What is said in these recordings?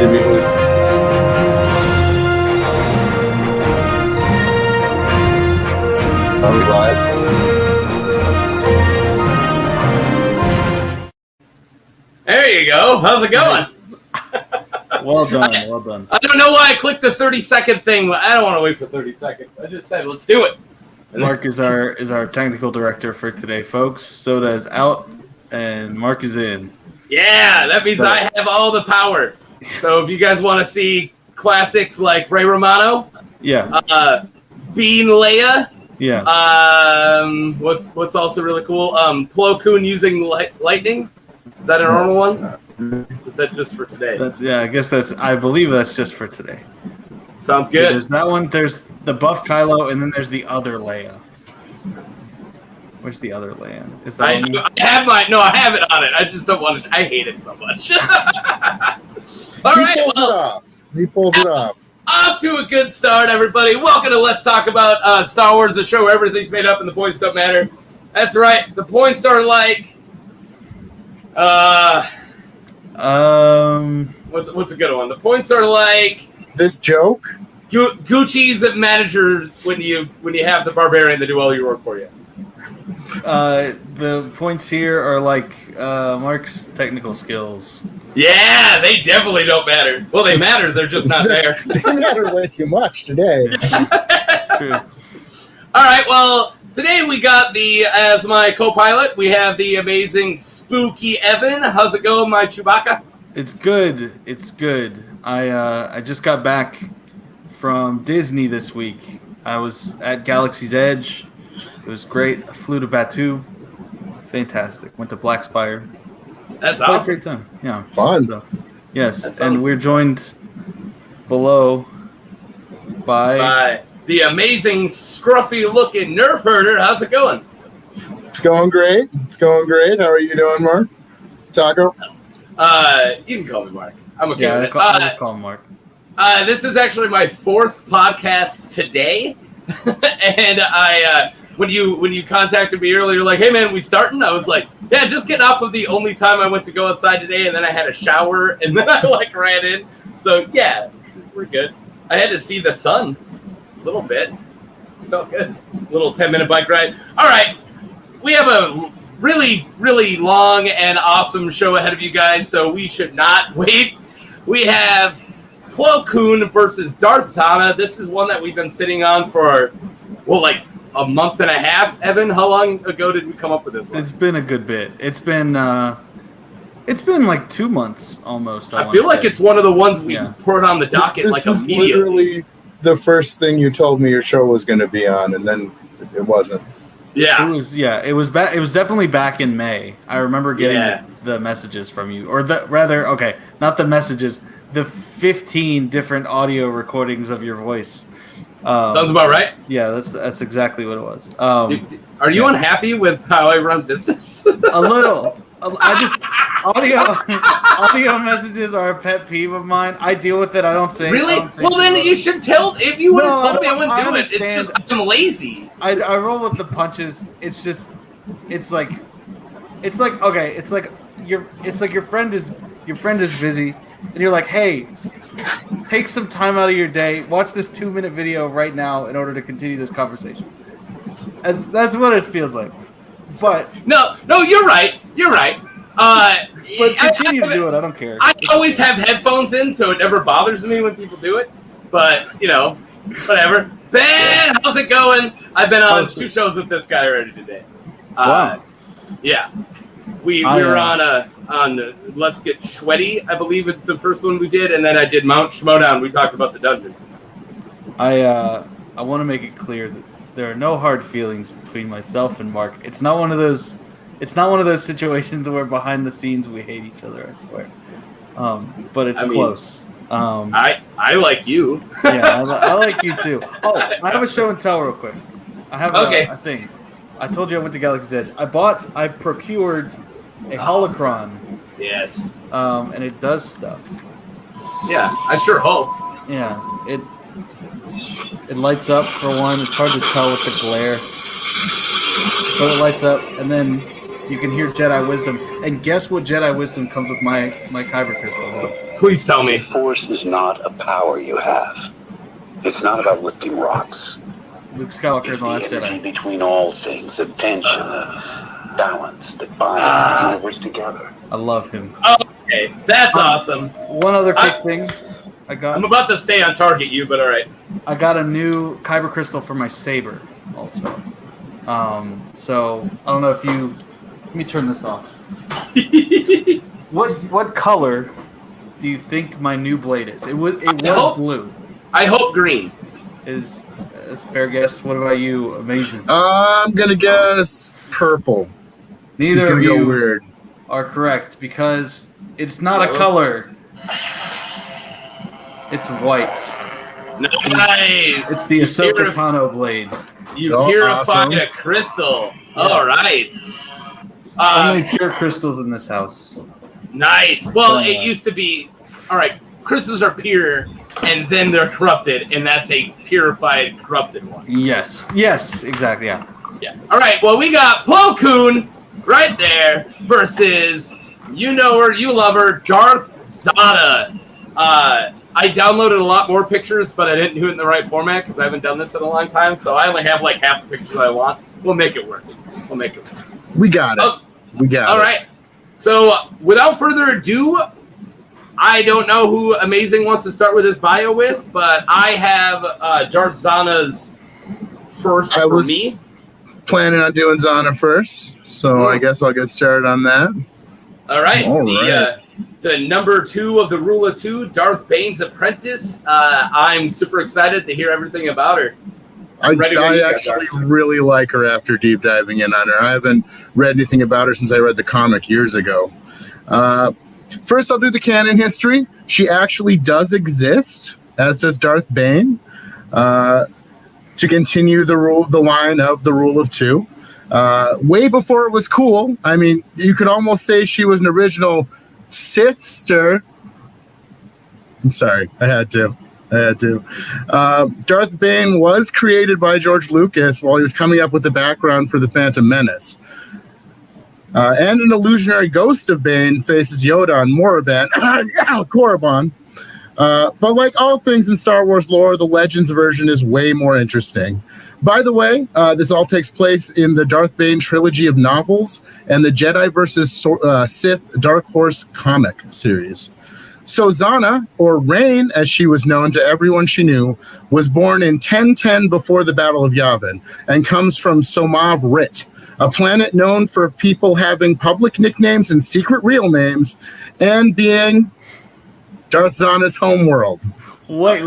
immediately. Are we live? There you go. How's it going? Well done, well done. I don't know why I clicked the 30-second thing. I don't want to wait for 30 seconds. I just said, let's do it. Mark is our technical director for today, folks. Soda is out, and Mark is in. Yeah, that means I have all the power. So if you guys want to see classics like Ray Romano, Bean Leia, what's also really cool, Kloon using lightning. Is that a normal one? Or is that just for today? I believe that's just for today. Sounds good. There's that one. There's the buff Kylo, and then there's the other Leia. Where's the other Leia? Is that I have it on it. I just don't want to. I hate it so much. He pulls it off. Off to a good start, everybody. Welcome to Let's Talk About Star Wars, the show where everything's made up and the points don't matter. That's right. The points are like, what's a good one? The points are like this joke. Gucci's manager when you have the barbarian to do all your work for you. The points here are like Mark's technical skills. Yeah, they definitely don't matter. Well, they matter. They're just not there. They matter way too much today. That's true. All right. Well, today we got as my co-pilot, we have the amazing Spooky Evan. How's it going, my Chewbacca? It's good. It's good. I just got back from Disney this week. I was at Galaxy's Edge. It was great. I flew to Batuu. Fantastic. Went to Black Spire. That's awesome. Great time. Yeah. Fun. So, yes. And we're joined below by the amazing, scruffy-looking Nerf herder. How's it going? It's going great. How are you doing, Mark? Taco? You can call me Mark. I'm okay with it. I'll just call him Mark. This is actually my 4th podcast today. And when you contacted me earlier, like, hey man, we starting? I was like, yeah, just getting off of the only time I went to go outside today, and then I had a shower, and then I ran in. So yeah, we're good. I had to see the sun a little bit. It felt good. Little 10-minute bike ride. All right, we have a really, really long and awesome show ahead of you guys, so we should not wait. We have Kloon versus Darth Zannah. This is one that we've been sitting on for, a month and a half. Evan, how long ago did we come up with this one? It's been a good bit. It's been like 2 months almost. I feel like it's one of the ones we put on the docket this was immediately. Literally the first thing you told me your show was going to be on, and then it wasn't. Yeah. It was definitely back in May. I remember getting the messages from you, not the messages, the 15 different audio recordings of your voice. Sounds about right. Yeah, that's exactly what it was. Are you unhappy with how I run business? A little. Audio messages are a pet peeve of mine. I deal with it. I don't say. Really? Well, then you should tell. If you would have told me, I wouldn't do it. It's just I'm lazy. I roll with the punches. It's like your friend is busy, and you're like, hey, take some time out of your day. Watch this 2-minute video right now in order to continue this conversation. That's what it feels like. But no, you're right. But continue to do it. I don't care. I always have headphones in, so it never bothers me when people do it. But whatever. Ben, how's it going? I've been on 2 shows with this guy already today. Wow. Yeah, we were on Let's Get Sweaty. I believe it's the first one we did, and then I did Mount Schmodown. We talked about the dungeon. I want to make it clear that there are no hard feelings between myself and Mark. It's not one of those situations where behind the scenes we hate each other, I swear. But it's close. I like you. Yeah, I like you too. Oh, I have a show and tell real quick. I have a thing. I told you I went to Galaxy's Edge. I procured a holocron. Yes. And it does stuff. Yeah, I sure hope. Yeah, it lights up for one. It's hard to tell with the glare, but it lights up, and then you can hear Jedi wisdom. And guess what Jedi wisdom comes with my kyber crystal? Please tell me. Force is not a power you have. It's not about lifting rocks. Luke Skywalker in It's The the Last energy Jedi. between all things, a tension, a balance that binds the universe together. I love him. Okay, that's awesome. One other quick thing I'm about to stay on target you, but all right. I got a new kyber crystal for my saber also. So I don't know if you. Let me turn this off. What color do you think my new blade is? It was blue. I hope green. Is a fair guess. What about you? Amazing. I'm gonna guess purple. Neither of Go you weird. are correct because it's not a color. It's white. Nice. It's the Ahsoka Tano blade. You purified a crystal. Yeah. All right. Only pure crystals in this house. Nice. Well, it used to be. All right. Crystals are pure, and then they're corrupted, and that's a purified, corrupted one. Yes. Yes. Exactly. Yeah. Yeah. All right. Well, we got Plo Koon right there versus you know her, you love her, Darth Zannah. I downloaded a lot more pictures, but I didn't do it in the right format because I haven't done this in a long time. So I only have like half the pictures I want. We'll make it work. We got it. We got it. All right. So without further ado, I don't know who Amazing wants to start with his bio with, but I have Darth Zannah's first for me. Planning on doing Zannah first, so I guess I'll get started on that. All right. The number 2 of the Rule of 2, Darth Bane's apprentice. I'm super excited to hear everything about her. I actually really like her after deep diving in on her. I haven't read anything about her since I read the comic years ago. First, I'll do the canon history. She actually does exist, as does Darth Bane, to continue the line of the Rule of 2. Way before it was cool. I mean, you could almost say she was an original sister. I'm sorry, I had to. Darth Bane was created by George Lucas while he was coming up with the background for The Phantom Menace. And an illusionary ghost of Bane faces Yoda on Korriban. But like all things in Star Wars lore, the Legends version is way more interesting. By the way, this all takes place in the Darth Bane trilogy of novels and the Jedi vs. Sith Dark Horse comic series. So Zannah, or Rain as she was known to everyone she knew, was born in 1010 before the Battle of Yavin and comes from Somav Rit, a planet known for people having public nicknames and secret real names, and being Darth Zannah's homeworld. Wait.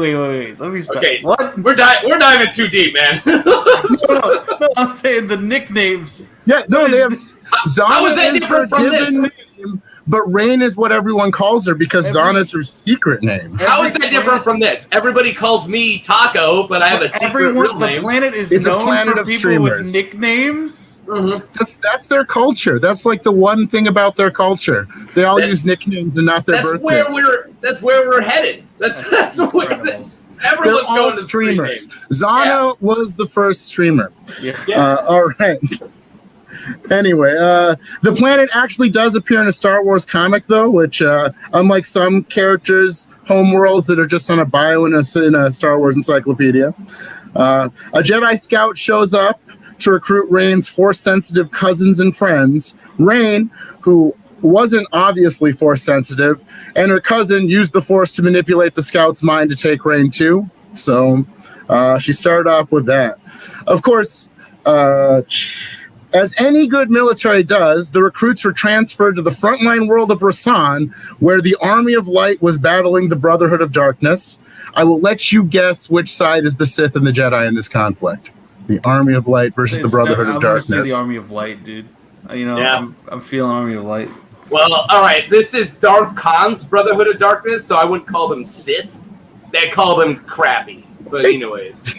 Let me stop. Okay, what? We're diving too deep, man. no, I'm saying the nicknames. Yeah, no, they have. Zannah How is that different from this? Name, but Rain is what everyone calls her because Zannah's her secret name. How is that different from this? Everybody calls me Taco, but I have a secret real name. The planet is It's known a planet for of people streamers. with nicknames. Mm-hmm. That's their culture. That's like the one thing about their culture. They all use nicknames and not their birth names. That's where we're headed. That's where everyone's going to streamers. names. Zannah was the first streamer. Yeah. All right. Anyway, the planet actually does appear in a Star Wars comic, though, which, unlike some characters' homeworlds that are just on a bio in a Star Wars encyclopedia, a Jedi Scout shows up to recruit Rain's Force-sensitive cousins and friends. Rain, who wasn't obviously Force-sensitive, and her cousin used the Force to manipulate the Scout's mind to take Rain too. So she started off with that. Of course, as any good military does, the recruits were transferred to the frontline world of Rasan, where the Army of Light was battling the Brotherhood of Darkness. I will let you guess which side is the Sith and the Jedi in this conflict. The Army of Light versus the Brotherhood of Darkness. I'm the Army of Light, dude. I'm feeling Army of Light. Well, all right. This is Darth Khan's Brotherhood of Darkness, so I wouldn't call them Sith. They call them crappy. But anyways.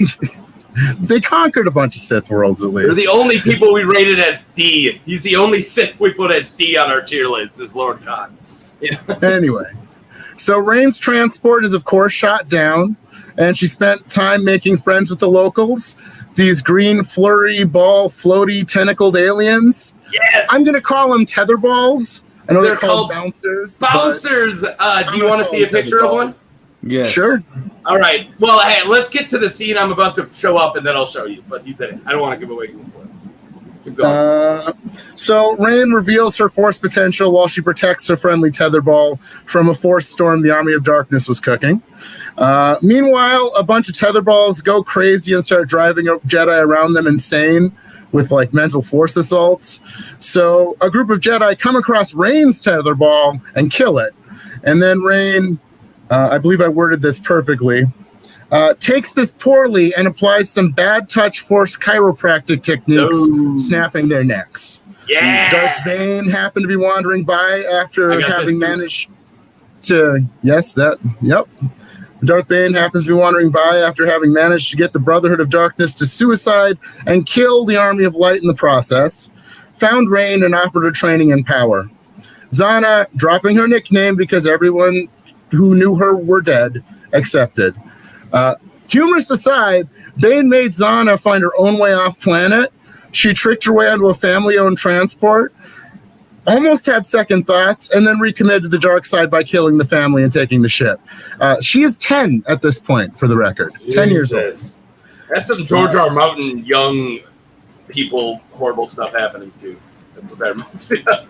They conquered a bunch of Sith worlds, at least. They're the only people we rated as D. He's the only Sith we put as D on our tier list, is Lord Khan. Yeah. Anyway. So Rain's transport is, of course, shot down, and she spent time making friends with the locals, these green flurry ball floaty tentacled aliens. Yes. I'm going to call them tetherballs. I know They're they're called called bouncers. Bouncers. Do you want to see a picture of one? Yes. Sure. All right. Well, hey, let's get to the scene I'm about to show up, and then I'll show you. But he said it. I don't want to give away any spoilers. Keep going. So Rain reveals her force potential while she protects her friendly tetherball from a force storm the Army of Darkness was cooking. Meanwhile, a bunch of tetherballs go crazy and start driving Jedi around them insane with like mental force assaults. So a group of Jedi come across Rain's tetherball and kill it. And then Rain, I believe I worded this perfectly, takes this poorly and applies some bad touch force chiropractic techniques, snapping their necks. Yeah. Darth Bane happened to be wandering by after having managed to. Darth Bane happens to be wandering by after having managed to get the Brotherhood of Darkness to suicide and kill the Army of Light in the process. Found Rain and offered her training and power. Zannah, dropping her nickname because everyone who knew her were dead, accepted. Humorous aside, Bane made Zannah find her own way off planet. She tricked her way onto a family-owned transport, almost had second thoughts, and then recommitted to the dark side by killing the family and taking the ship. She is 10 at this point, for the record. 10 years old. That's some George R. Martin young people, horrible stuff happening too. That's what that reminds me of.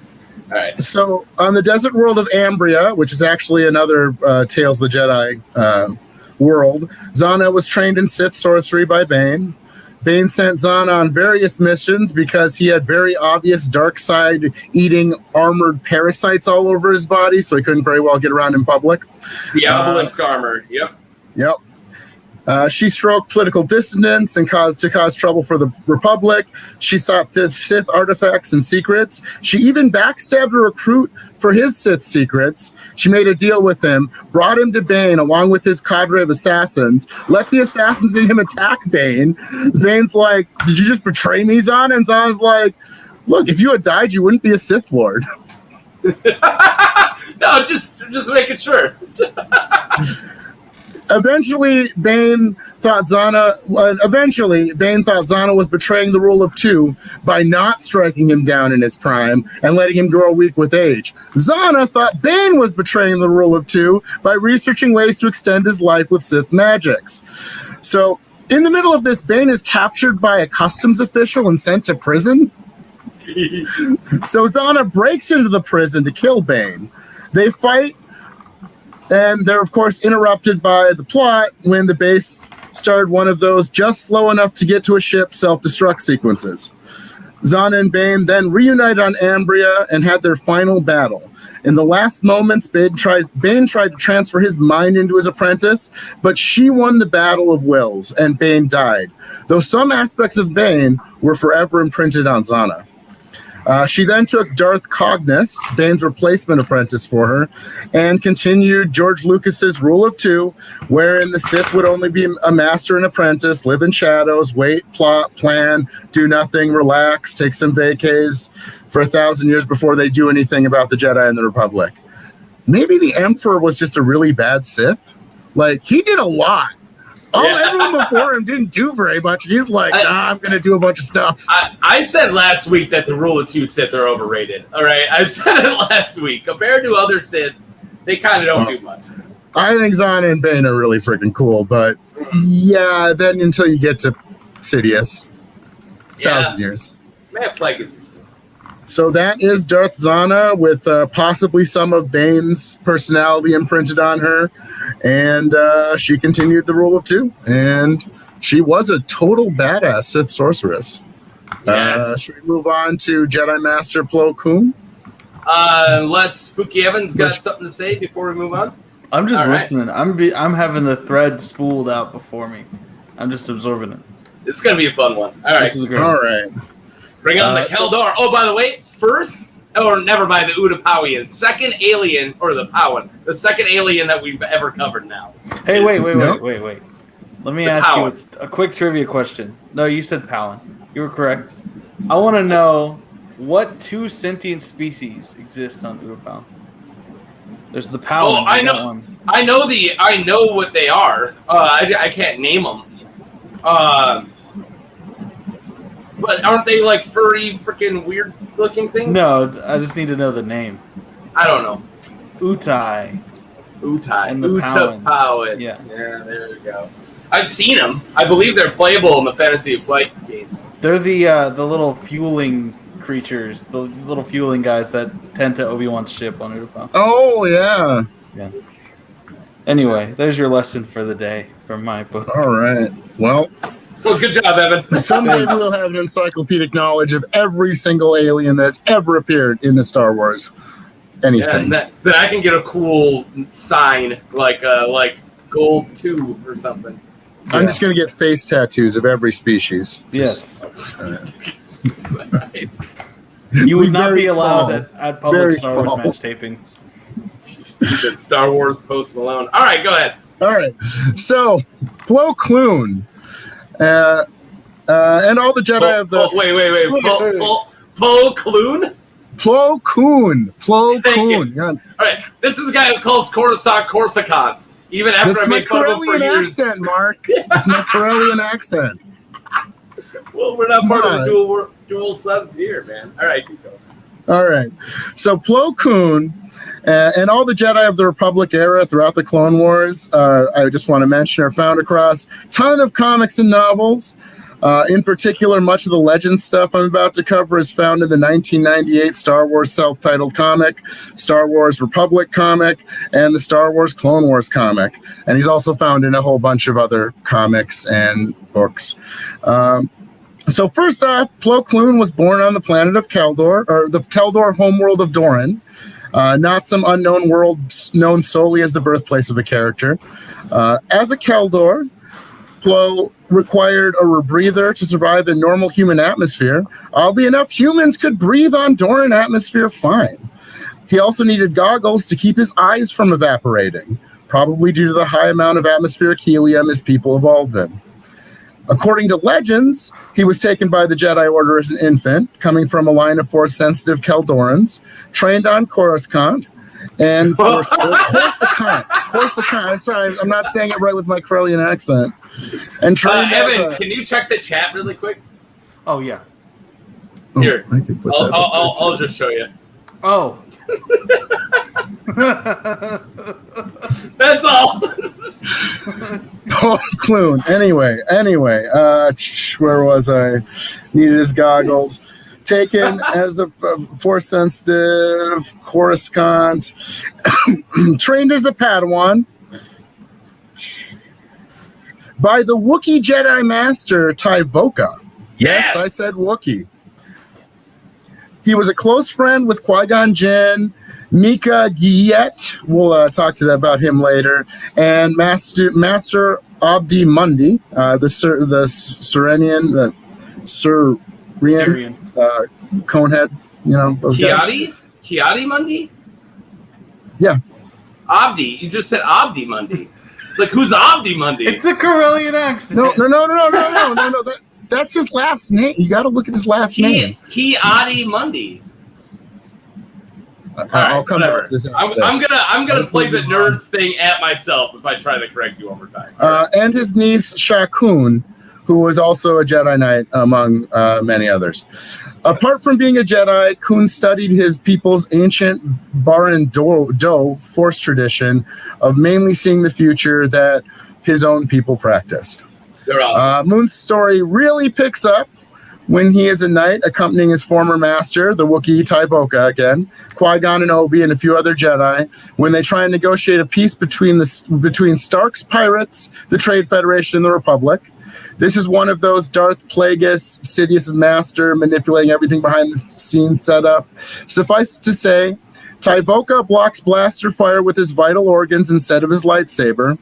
All right. So, on the desert world of Ambria, which is actually another Tales of the Jedi world, Zannah was trained in Sith sorcery by Bane. Bane sent Zannah on various missions because he had very obvious dark side eating armored parasites all over his body, so he couldn't very well get around in public. The obelisk armor, yep. She stroked political dissidents and caused trouble for the Republic. She sought Sith artifacts and secrets. She even backstabbed a recruit for his Sith secrets. She made a deal with him, brought him to Bane along with his cadre of assassins, let the assassins in him attack Bane. Bane's like, "Did you just betray me, Zannah?" And Zannah's like, "Look, if you had died, you wouldn't be a Sith Lord." No, just making sure. Eventually, Bane thought Zannah was betraying the rule of two by not striking him down in his prime and letting him grow weak with age. Zannah thought Bane was betraying the rule of two by researching ways to extend his life with Sith magics. So, in the middle of this, Bane is captured by a customs official and sent to prison. So Zannah breaks into the prison to kill Bane. They fight, and they're, of course, interrupted by the plot when the base started one of those just slow enough to get to a ship self-destruct sequences. Zannah and Bane then reunited on Ambria and had their final battle. In the last moments, Bane tried to transfer his mind into his apprentice, but she won the battle of wills, and Bane died, though some aspects of Bane were forever imprinted on Zannah. She then took Darth Cognus, Bane's replacement apprentice, for her, and continued George Lucas's Rule of Two, wherein the Sith would only be a master and apprentice, live in shadows, wait, plot, plan, do nothing, relax, take some vacays for 1,000 years before they do anything about the Jedi and the Republic. Maybe the Emperor was just a really bad Sith. Like, he did a lot. Everyone before him didn't do very much. He's like, I'm going to do a bunch of stuff. I said last week that the Rule of Two Sith are overrated. All right, I said it last week. Compared to other Sith, they kind of don't do much. I think Zannah and Bane are really freaking cool, but yeah, then until you get to Sidious, 1,000 years. Man, Plagueis is cool. So that is Darth Zannah with possibly some of Bane's personality imprinted on her. And she continued the Rule of Two. And she was a total badass Sith sorceress. Yes. Should we move on to Jedi Master Plo Koon? Unless Spooky Evans got something to say before we move on. I'm just listening. I'm having the thread spooled out before me. I'm just absorbing it. It's going to be a fun one. All right. This is great. All right. Bring on the Keldor. Oh, by the way, never mind, the Utapowian. Second alien, or the Powan. The second alien that we've ever covered now. Hey, wait. Let me ask you a quick trivia question. No, you said Powan. You were correct. I want to know what two sentient species exist on Utapow. There's the Powan. Oh, I know. I know what they are. I can't name them. But aren't they like furry, freaking weird looking things? No, I just need to know the name. I don't know. Utai. And the Utapowin. Yeah. There you go. I've seen them. I believe they're playable in the Fantasy Flight games. They're the little fueling creatures, the little fueling guys that tend to Obi-Wan's ship on Utapau. Oh, yeah. Yeah. Anyway, there's your lesson for the day from my book. All right. Well, good job, Evan. someday we'll have an encyclopedic knowledge of every single alien that's ever appeared in the Star Wars. Anything. Yeah, and that I can get a cool sign like Gold 2 or something. I'm just going to get face tattoos of every species. Yes. Right. You would not Very be allowed small. at public Very Star Wars small. match tapings. Did Star Wars Post Malone. All right, go ahead. All right. So, Kloon. And all the Jedi of the... Wait. Plo Kloon? Plo Thank you. Koon. Yeah. All right, this is a guy who calls Coruscant Corsicant, even after That's I my made fun of him for Corellian years. accent, Mark. It's my Corellian accent. Well, we're not part of the dual sons here, man. All right, keep going. All right. So Plo Koon and all the Jedi of the Republic era throughout the Clone Wars, I just want to mention, are found across a ton of comics and novels. In particular, much of the Legends stuff I'm about to cover is found in the 1998 Star Wars self-titled comic, Star Wars Republic comic, and the Star Wars Clone Wars comic. And he's also found in a whole bunch of other comics and books. So first off, Plo Koon was born on the planet of Keldor, or the Keldor homeworld of Doran. Not some unknown world known solely as the birthplace of a character. As a Keldor, Plo required a rebreather to survive in normal human atmosphere. Oddly enough, humans could breathe on Doran atmosphere fine. He also needed goggles to keep his eyes from evaporating, probably due to the high amount of atmospheric helium his people evolved in. According to Legends, he was taken by the Jedi Order as an infant, coming from a line of Force-sensitive Keldorans, trained on Coruscant, and Coruscant. Sorry, I'm not saying it right with my Corellian accent. And trained Evan, can you check the chat really quick? Oh, yeah. Here, I could put that up I'll there, too. just show you. Oh. That's all. Oh, Kloon. Anyway, where was I? Needed his goggles. Taken as a Force-sensitive Coruscant, trained as a Padawan by the Wookiee Jedi Master Tyvoka. Yes, I said Wookiee. He was a close friend with Qui-Gon Jinn, Mika Giet, we'll talk to that about him later, and Master Abdi Mundi, the Syrian Conehead, you know, those guys. Kiadi Mundi? Yeah. Abdi. You just said Abdi Mundi. It's like, who's Abdi Mundi? It's a Corellian accent. No. That's his last name. You got to look at his last name. Kiadi Mundi. I'll come back to this. I'm gonna play the nerds thing at myself if I try to correct you one more time. And his niece Shakun, who was also a Jedi Knight among many others. Apart from being a Jedi, Koon studied his people's ancient Baran Do Force tradition of mainly seeing the future that his own people practiced. They're awesome. Moon's story really picks up when he is a knight accompanying his former master, the Wookiee Tyvoka again, Qui-Gon and Obi, and a few other Jedi, when they try and negotiate a peace between Stark's pirates, the Trade Federation, and the Republic. This is one of those Darth Plagueis, Sidious's master, manipulating everything behind the scenes setup. Suffice to say, Tyvoka blocks blaster fire with his vital organs instead of his lightsaber,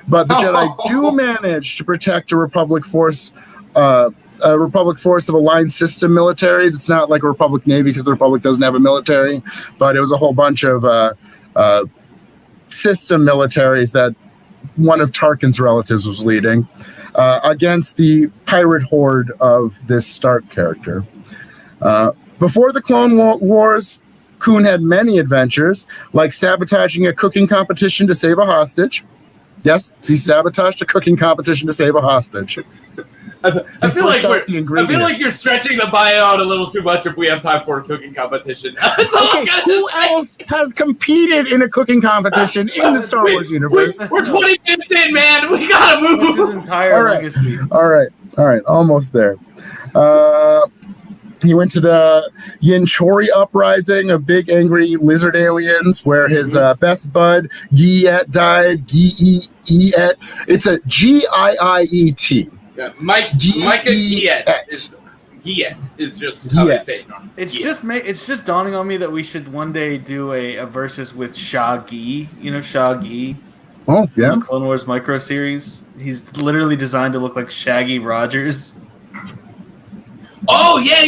but the Jedi do manage to protect a Republic force of aligned system militaries. It's not like a Republic Navy because the Republic doesn't have a military, but it was a whole bunch of system militaries that one of Tarkin's relatives was leading against the pirate horde of this Stark character. Before the Clone Wars, Koon had many adventures, like sabotaging a cooking competition to save a hostage. Yes, he sabotaged a cooking competition to save a hostage. I feel like you're ingredients. stretching the bio out a little too much if we have time for a cooking competition. That's all I'm gonna Who say. else has competed in a cooking competition in the Star Wars universe? We're 20 minutes in, man. We gotta That's his move. entire All right. legacy. All right, almost there. He went to the Yinchori uprising of big angry lizard aliens, where his best bud Giet died. Giet. It's a Giiet. Yeah, Micah Giet is just how they say it. It's just dawning on me that we should one day do a versus with Shaggy. You know Shaggy. Oh yeah. The Clone Wars micro series. He's literally designed to look like Shaggy Rogers. Oh yeah.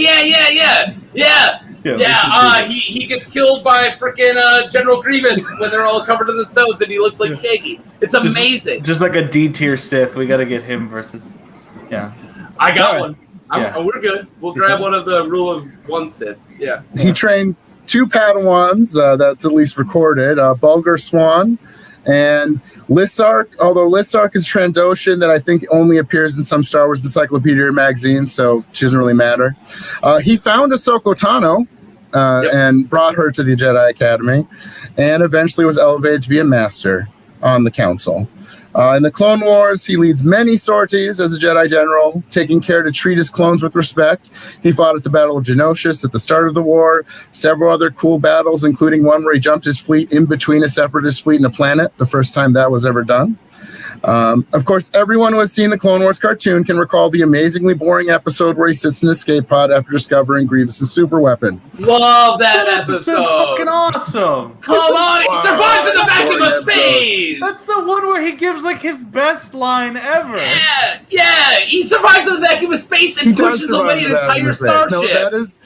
He gets killed by freaking General Grievous when they're all covered in the stones, and he looks like Shaggy. It's amazing. Just like a D tier Sith. We got to get him versus. Yeah. I got one. Yeah. We're good. We'll grab one of the rule of one Sith. Yeah. He trained 2 Padawans. That's at least recorded. Bulgur Swan and Lissark. Although Lissark is Trandoshan, that I think only appears in some Star Wars Encyclopedia or magazine, so she doesn't really matter. He found Ahsoka Tano and brought her to the Jedi Academy, and eventually was elevated to be a master on the Council. In the Clone Wars, he leads many sorties as a Jedi General, taking care to treat his clones with respect. He fought at the Battle of Geonosis at the start of the war, several other cool battles, including one where he jumped his fleet in between a Separatist fleet and a planet, the first time that was ever done. Of course, everyone who has seen the Clone Wars cartoon can recall the amazingly boring episode where he sits in a escape pod after discovering Grievous' super weapon. Love that episode. That's fucking awesome. Come on, he survives in the vacuum of space. That's the one where he gives like his best line ever. Yeah. He survives in the vacuum of space and pushes away an entire starship. No, that is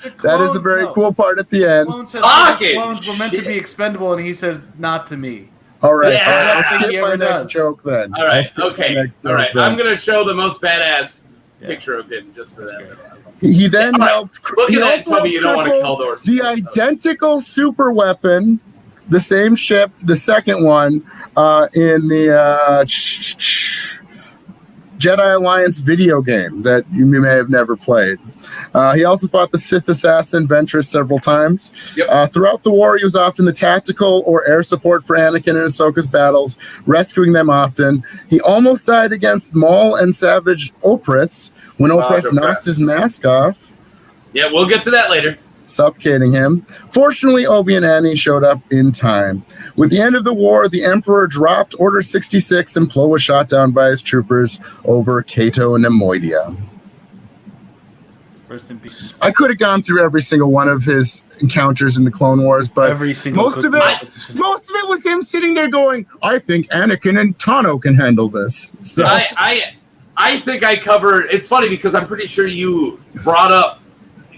a very cool part at the end. Clone says clones were meant to be expendable, and he says, "Not to me." All right, Yeah. I'll skip my next joke then. All right, okay. All right, I'm going to show the most badass picture of him just for that. He then helped. Look he at that. also Tell me you don't want to crippled Keldor. the identical super weapon, the same ship, the second one, in the Jedi Alliance video game that you may have never played. He also fought the Sith assassin Ventress several times. Yep. Throughout the war, he was often the tactical or air support for Anakin and Ahsoka's battles, rescuing them often. He almost died against Maul and Savage Opress when Opress knocked his mask off. Yeah, we'll get to that later. Suffocating him. Fortunately, Obi and Annie showed up in time. With the end of the war, the Emperor dropped Order 66 and Plo was shot down by his troopers over Cato and Nemoidia. Rest in peace. I could have gone through every single one of his encounters in the Clone Wars, but most of it was him sitting there going, I think Anakin and Tano can handle this. So I think I covered. It's funny because I'm pretty sure you brought up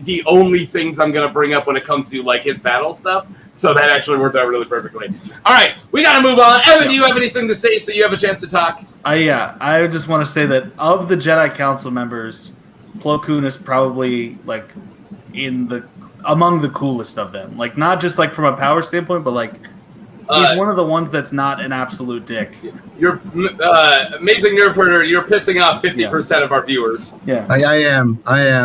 the only things I'm going to bring up when it comes to like his battle stuff. So that actually worked out really perfectly. All right, we got to move on. Evan, do you have anything to say so you have a chance to talk? I just want to say that of the Jedi Council members, Plo Koon is probably like among the coolest of them. Like not just like from a power standpoint, but like he's one of the ones that's not an absolute dick. You're amazing nerve herder. You're pissing off 50% of our viewers. Yeah, I am.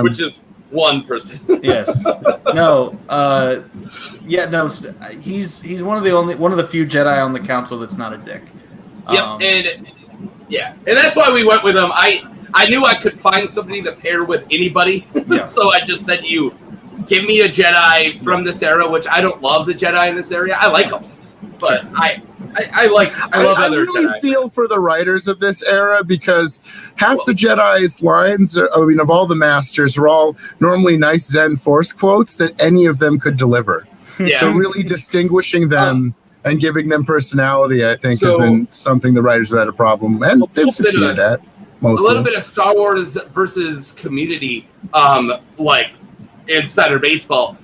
Which is 1%. Yes. No. He's one of the few Jedi on the council that's not a dick. Yep. And that's why we went with him. I knew I could find somebody to pair with anybody, so I just said, "You give me a Jedi from this era," which I don't love the Jedi in this area. I like them, but I love other really Jedi. feel for the writers of this era because half the Jedi's lines, of all the masters, are all normally nice Zen Force quotes that any of them could deliver. Yeah. So really distinguishing them and giving them personality, I think, has been something the writers have had a problem, and they've succeeded at. Mostly. A little bit of Star Wars versus Community, like Insider Baseball.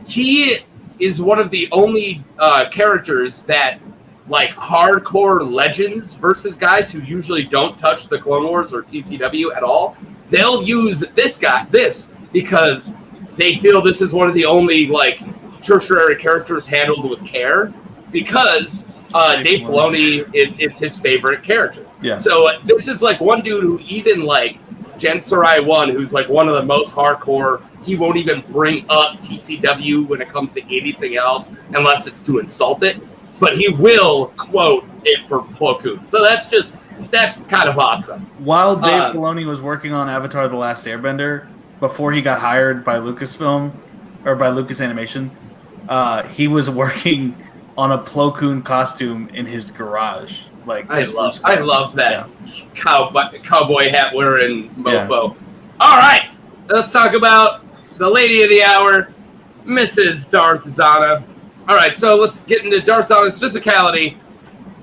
He is one of the only characters that, like, hardcore legends versus guys who usually don't touch the Clone Wars or TCW at all. They'll use this because they feel this is one of the only, like, tertiary characters handled with care because Dave Filoni it's his favorite character. Yeah. So this is like one dude who even like Gen Sarai 1, who's like one of the most hardcore. He won't even bring up TCW when it comes to anything else unless it's to insult it. But he will quote it for Plo Koon. So that's kind of awesome. While Dave Filoni was working on Avatar The Last Airbender, before he got hired by Lucasfilm, or by Lucas Animation, he was working on a Plo Koon costume in his garage. Like I love that cowboy hat wearing mofo. Yeah. All right, let's talk about the lady of the hour, Mrs. Darth Zannah. All right, so let's get into Darth Zannah's physicality.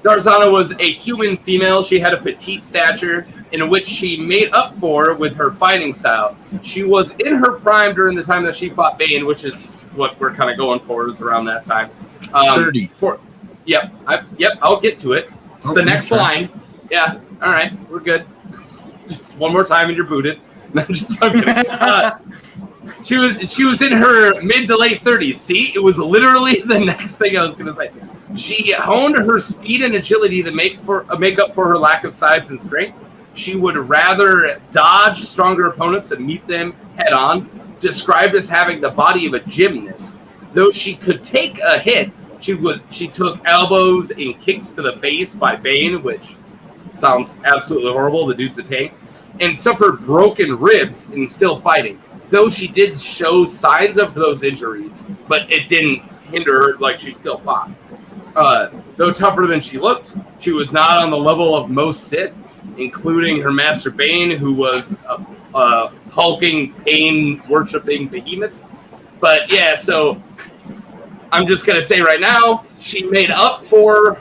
Darth Zannah was a human female. She had a petite stature, in which she made up for with her fighting style. She was in her prime during the time that she fought Bane, which is what we're kind of going for, is around that time. 30. Yep, I'll get to it. It's the next line. Yeah, all right, we're good. Just one more time and you're booted. No, I'm kidding. She was in her mid to late 30s. See, it was literally the next thing I was going to say. She honed her speed and agility to make up for her lack of size and strength. She would rather dodge stronger opponents and meet them head on, described as having the body of a gymnast. Though she could take a hit, she took elbows and kicks to the face by Bane, which sounds absolutely horrible. The dude's a tank. And suffered broken ribs in still fighting. Though she did show signs of those injuries, but it didn't hinder her, like she still fought. Though tougher than she looked, she was not on the level of most Sith, including her master Bane, who was a hulking, pain-worshipping behemoth. But yeah, so I'm just going to say right now, she made up for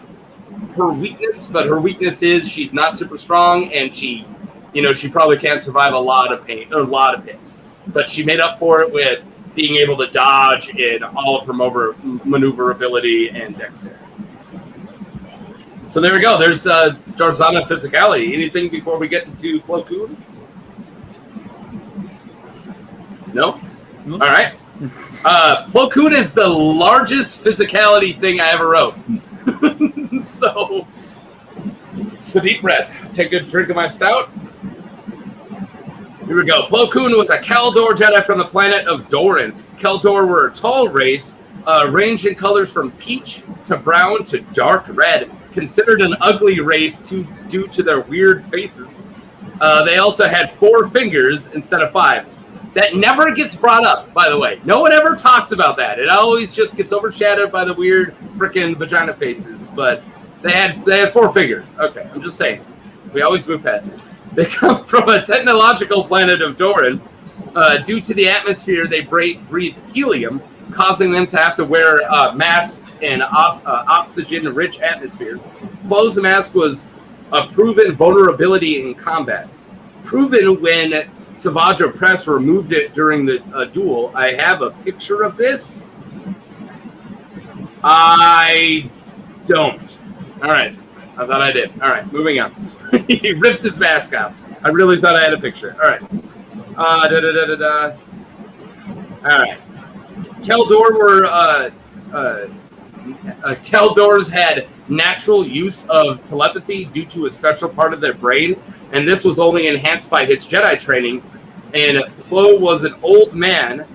her weakness, but her weakness is she's not super strong, and she probably can't survive a lot of pain or a lot of hits. But she made up for it with being able to dodge and all of her maneuverability and dexterity. So there we go. There's Darth Zannah physicality. Anything before we get into Plo Koon? No? All right. Plo Koon is the largest physicality thing I ever wrote. So deep breath. Take a drink of my stout. Here we go. Plo Koon was a Kaldor Jedi from the planet of Doran. Kaldor were a tall race, ranged in colors from peach to brown to dark red. Considered an ugly race due to their weird faces. They also had 4 fingers instead of 5. That never gets brought up, by the way. No one ever talks about that. It always just gets overshadowed by the weird freaking vagina faces. But they had 4 fingers. Okay, I'm just saying. We always move past it. They come from a technological planet of Doran. Due to the atmosphere, they breathe helium, causing them to have to wear masks in oxygen-rich atmospheres. Plo's mask was a proven vulnerability in combat. Proven when Savage Press removed it during the duel. I have a picture of this. I don't. All right. I thought I did. All right, moving on. He ripped his mask out. I really thought I had a picture. All right. All right. Keldors had natural use of telepathy due to a special part of their brain, and this was only enhanced by his Jedi training. And Plo was an old man,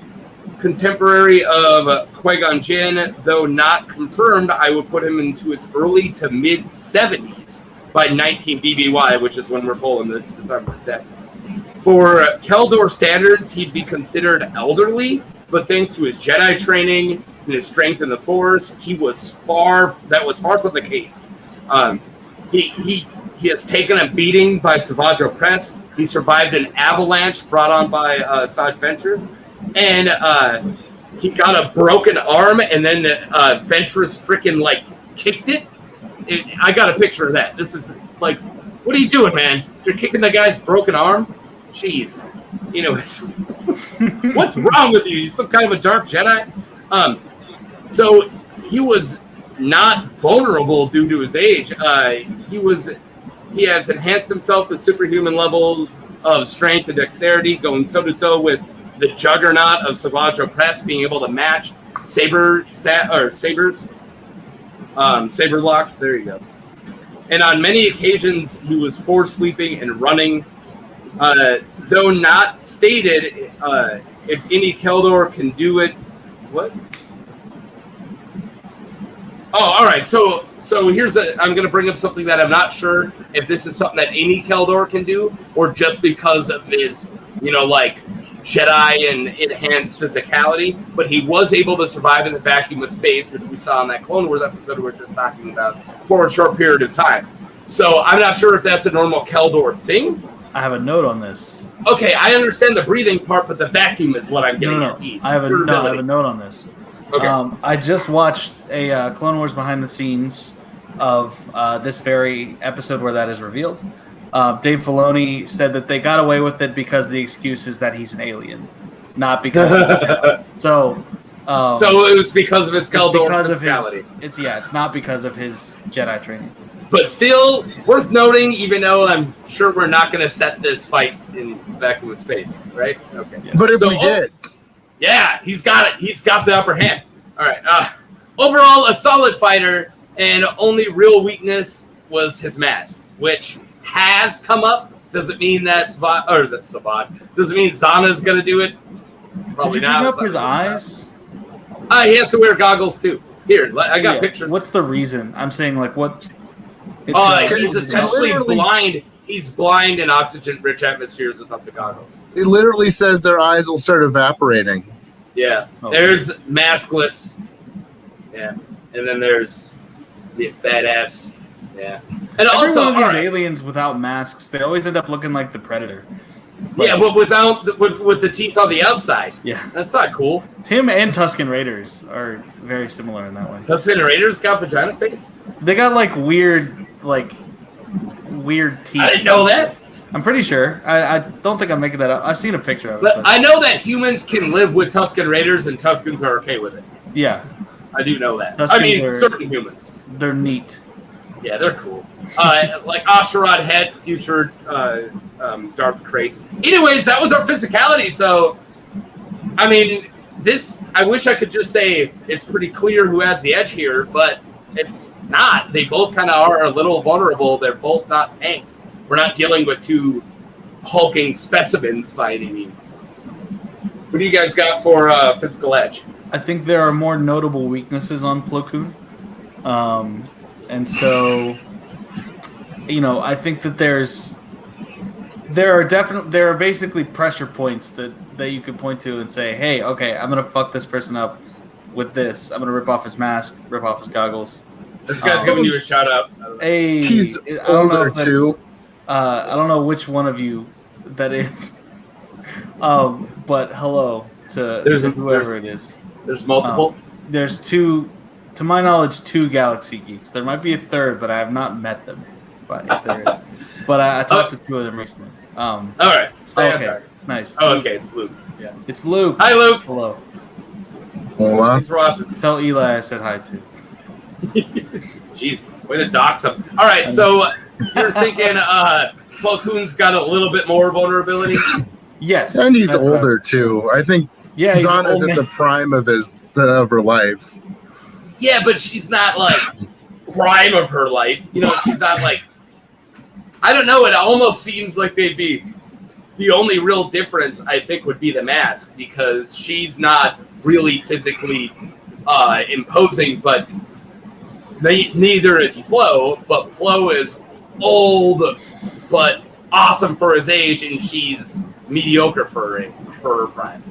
contemporary of Qui-Gon Jinn, though not confirmed. I would put him into his early to mid 70s by 19 BBY, which is when we're pulling this to talk about that. For Keldor standards, he'd be considered elderly, but thanks to his Jedi training and his strength in the Force, that was far from the case. He has taken a beating by Savage Press. He survived an avalanche brought on by Saj Ventress. And he got a broken arm, and then Ventress freaking, kicked it. I got a picture of that. This is, what are you doing, man? You're kicking the guy's broken arm? Jeez. What's wrong with you? You're some kind of a dark Jedi? So he was not vulnerable due to his age. He has enhanced himself with superhuman levels of strength and dexterity, going toe-to-toe with the juggernaut of Savage Press, being able to match saber locks. There you go. And on many occasions, he was force sleeping and running Though not stated, if any Keldor can do it. What? Oh, all right. So here's I'm going to bring up something that I'm not sure if this is something that any Keldor can do, or just because of his, like Jedi and enhanced physicality. But he was able to survive in the vacuum of space, which we saw in that Clone Wars episode we were just talking about, for a short period of time. So I'm not sure if that's a normal Keldor thing. I have a note on this. Okay, I understand the breathing part, but the vacuum is what I'm getting at. I have a note on this. Okay. I just watched a Clone Wars behind the scenes of this very episode where that is revealed. Dave Filoni said that they got away with it because the excuse is that he's an alien, not because he's a Jedi. So it was because of his Keldor physicality. It's not because of his Jedi training. But still worth noting, even though I'm sure we're not going to set this fight in vacuum of space, right? Okay. Yes. But if we did, yeah, he's got it. He's got the upper hand. All right. Overall, a solid fighter, and only real weakness was his mask, which has come up. Doesn't mean that's Savad. Doesn't mean Zannah's going to do it. Probably Did you not. pick up his eyes? He has to wear goggles too. Here, I got pictures. What's the reason? I'm saying, like, what? He's essentially blind. He's blind in oxygen-rich atmospheres without the goggles. It literally says their eyes will start evaporating. Yeah. There's maskless. Yeah. And then there's the badass. Yeah. And Every also, one of these aliens without masks, they always end up looking like the Predator. But with the teeth on the outside. Yeah. That's not cool. Him and Tusken Raiders are very similar in that way. Tusken Raiders got vagina face? They got weird teeth. I didn't know that. I'm pretty sure. I don't think I'm making that up. I've seen a picture of it. But I know that humans can live with Tusken Raiders and Tuskens are okay with it. Yeah. I do know that. Tuskens certain humans. They're neat. Yeah, they're cool. Like Asherad Het, future Darth Crate. Anyways, that was our physicality. So, I wish I could just say it's pretty clear who has the edge here, but it's not. They both kind of are a little vulnerable. They're both not tanks. We're not dealing with two hulking specimens by any means. What do you guys got for physical edge? I think there are more notable weaknesses on Plo Koon. And so, I think that there are basically pressure points that you could point to and say, hey, okay, I'm going to fuck this person up with this. I'm going to rip off his mask, rip off his goggles. This guy's giving you a shout out. He's older too. I don't know which one of you that is. But hello to whoever it is. There's multiple? There's two, to my knowledge, two Galaxy Geeks. There might be a third, but I have not met them. But if there is. But I talked to two of them recently. All right. Stay on okay. target. Nice. Oh, okay. It's Luke. Yeah. It's Luke. Hi, Luke. Hello. Hola. Thanks for watching. Tell Eli I said hi too. Jeez, way to dox him. All right, so you're thinking Plo Koon's got a little bit more vulnerability? Yes. And he's older too. I think Zannah's at the prime of her life. Yeah, but she's not like prime of her life. She's not like, I don't know, it almost seems like they'd be, the only real difference I think would be the mask, because she's not really physically imposing, but neither is Plo, but Plo is old but awesome for his age, and she's mediocre for her prime,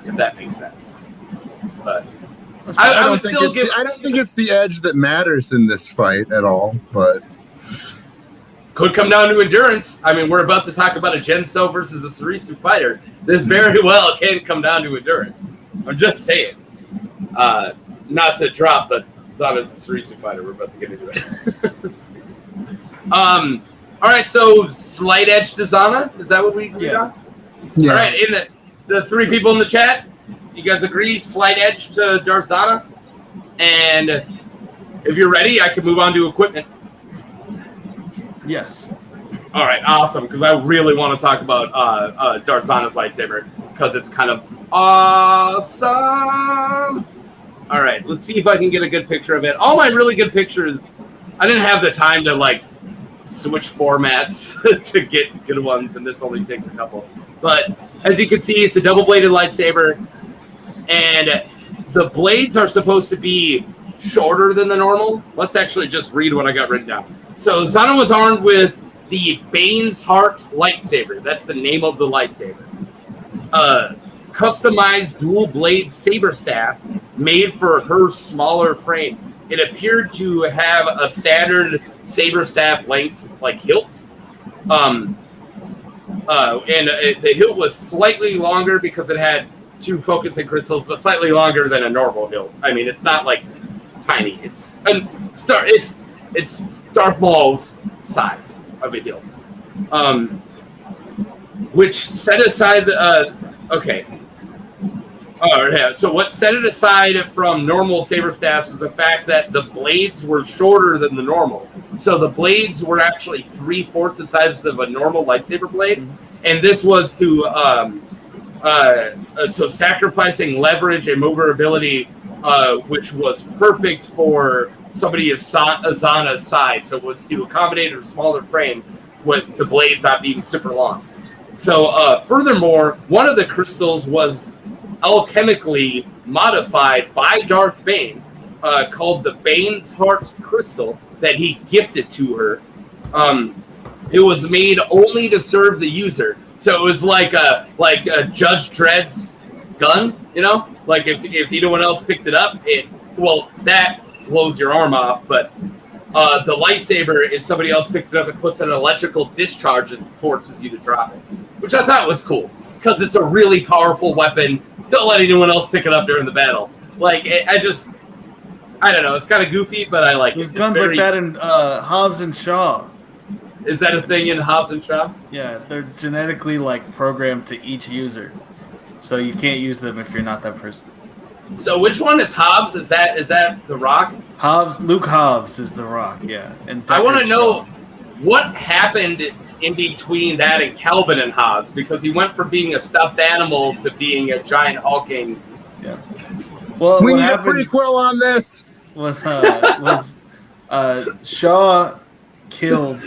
if that makes sense. But I would still give. I don't think it's the edge that matters in this fight at all, but could come down to endurance. We're about to talk about a Genso versus a Sarisu fighter. This very well can come down to endurance. I'm just saying. Not to drop, but Zannah's a Sarisu fighter. We're about to get into it. All right, so slight edge to Zannah. Is that what we got? Yeah. All right, in the three people in the chat, you guys agree slight edge to Darth Zannah? And if you're ready, I can move on to equipment. Yes. All right, awesome, because I really want to talk about Darth Zannah's lightsaber, because it's kind of awesome. All right, let's see if I can get a good picture of it. All my really good pictures, I didn't have the time to switch formats to get good ones, and this only takes a couple. But as you can see, it's a double-bladed lightsaber, and the blades are supposed to be shorter than the normal. Let's actually just read what I got written down. So Zannah was armed with the Bane's Heart lightsaber. That's the name of the lightsaber. Customized dual blade saber staff made for her smaller frame. It appeared to have a standard saber staff length, like hilt. The hilt was slightly longer because it had 2 focusing crystals, but slightly longer than a normal hilt. I mean, it's not like tiny. It's Darth Maul's size of a hilt. Which set aside the okay. Oh yeah. So what set it aside from normal saber staffs was the fact that the blades were shorter than the normal. So the blades were actually 3/4 the size of a normal lightsaber blade, and this was to so sacrificing leverage and maneuverability, which was perfect for somebody of Zannah's size. So it was to accommodate a smaller frame with the blades not being super long. So furthermore, one of the crystals was alchemically modified by Darth Bane, called the Bane's Heart crystal that he gifted to her. It was made only to serve the user. So it was like a Judge Dredd's gun, you know? Like if anyone else picked it up, that blows your arm off. But the lightsaber, if somebody else picks it up, it puts an electrical discharge and forces you to drop it, which I thought was cool because it's a really powerful weapon. Don't let anyone else pick it up during the battle. Like I don't know. It's kind of goofy, but I like There's it. guns like that in Hobbs and Shaw. Is that a thing in Hobbs and Shaw? Yeah, they're genetically like programmed to each user, so you can't use them if you're not that person. So which one is Hobbs? Is that The Rock? Luke Hobbs is The Rock, yeah. And I want to know what happened in between that and Calvin and Hobbs, because he went from being a stuffed animal to being a giant hulking. Yeah. Well, we what need a happened prequel on this. was Shaw killed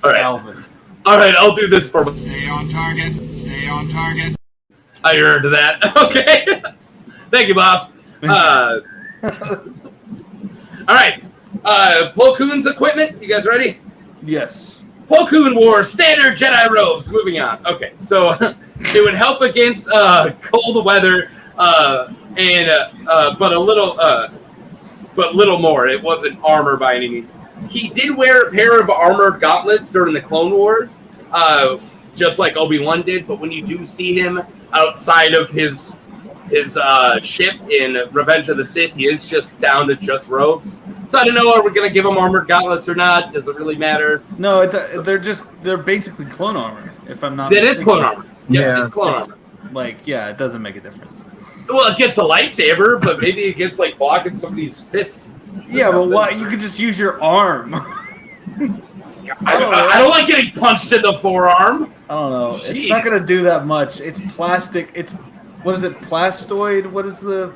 Calvin. All right, I'll do this for. Stay on target. Stay on target. I heard that. Okay. Thank you, boss. All right. Plo Koon's equipment. You guys ready? Yes. Plo Koon wore standard Jedi robes. Moving on. Okay, so it would help against cold weather, but little more. It wasn't armor by any means. He did wear a pair of armored gauntlets during the Clone Wars, just like Obi-Wan did. But when you do see him outside of his ship in Revenge of the Sith, he is just down to just robes. So I don't know, are we going to give him armored gauntlets or not? Does it really matter? No, they're basically clone armor, if I'm not mistaken. It is clone armor. Yeah, Yeah. it's clone armor. Like, yeah, it doesn't make a difference. Well, it gets a lightsaber, but maybe it gets like blocking somebody's fist. Yeah, but why? You could just use your arm. I don't like getting punched in the forearm. I don't know. Jeez. It's not going to do that much. It's plastic. What is it? Plastoid? What is the...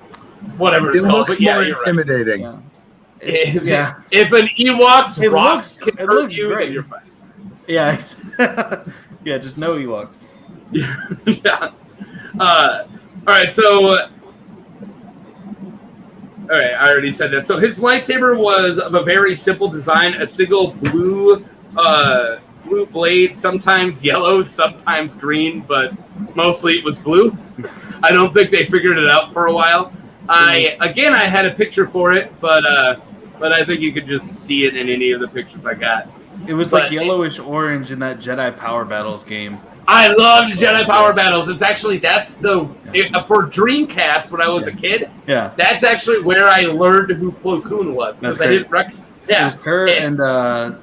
Whatever it's It called. looks But yeah, more you're right. intimidating. Yeah. If an Ewok's rocks can it hurt looks you, great. then you're fine. Yeah. Yeah, just no Ewoks. Yeah. All right, so... all right, I already said that. So his lightsaber was of a very simple design, a single blue blade, sometimes yellow, sometimes green, but mostly it was blue. I don't think they figured it out for a while. I had a picture for it, but I think you could just see it in any of the pictures I got. It was like yellowish orange in that Jedi Power Battles game. I loved Jedi Power Battles. It's actually, for Dreamcast when I was a kid, Yeah. that's actually where I learned who Plo Koon was. Because I didn't recognize. Yeah. It was her and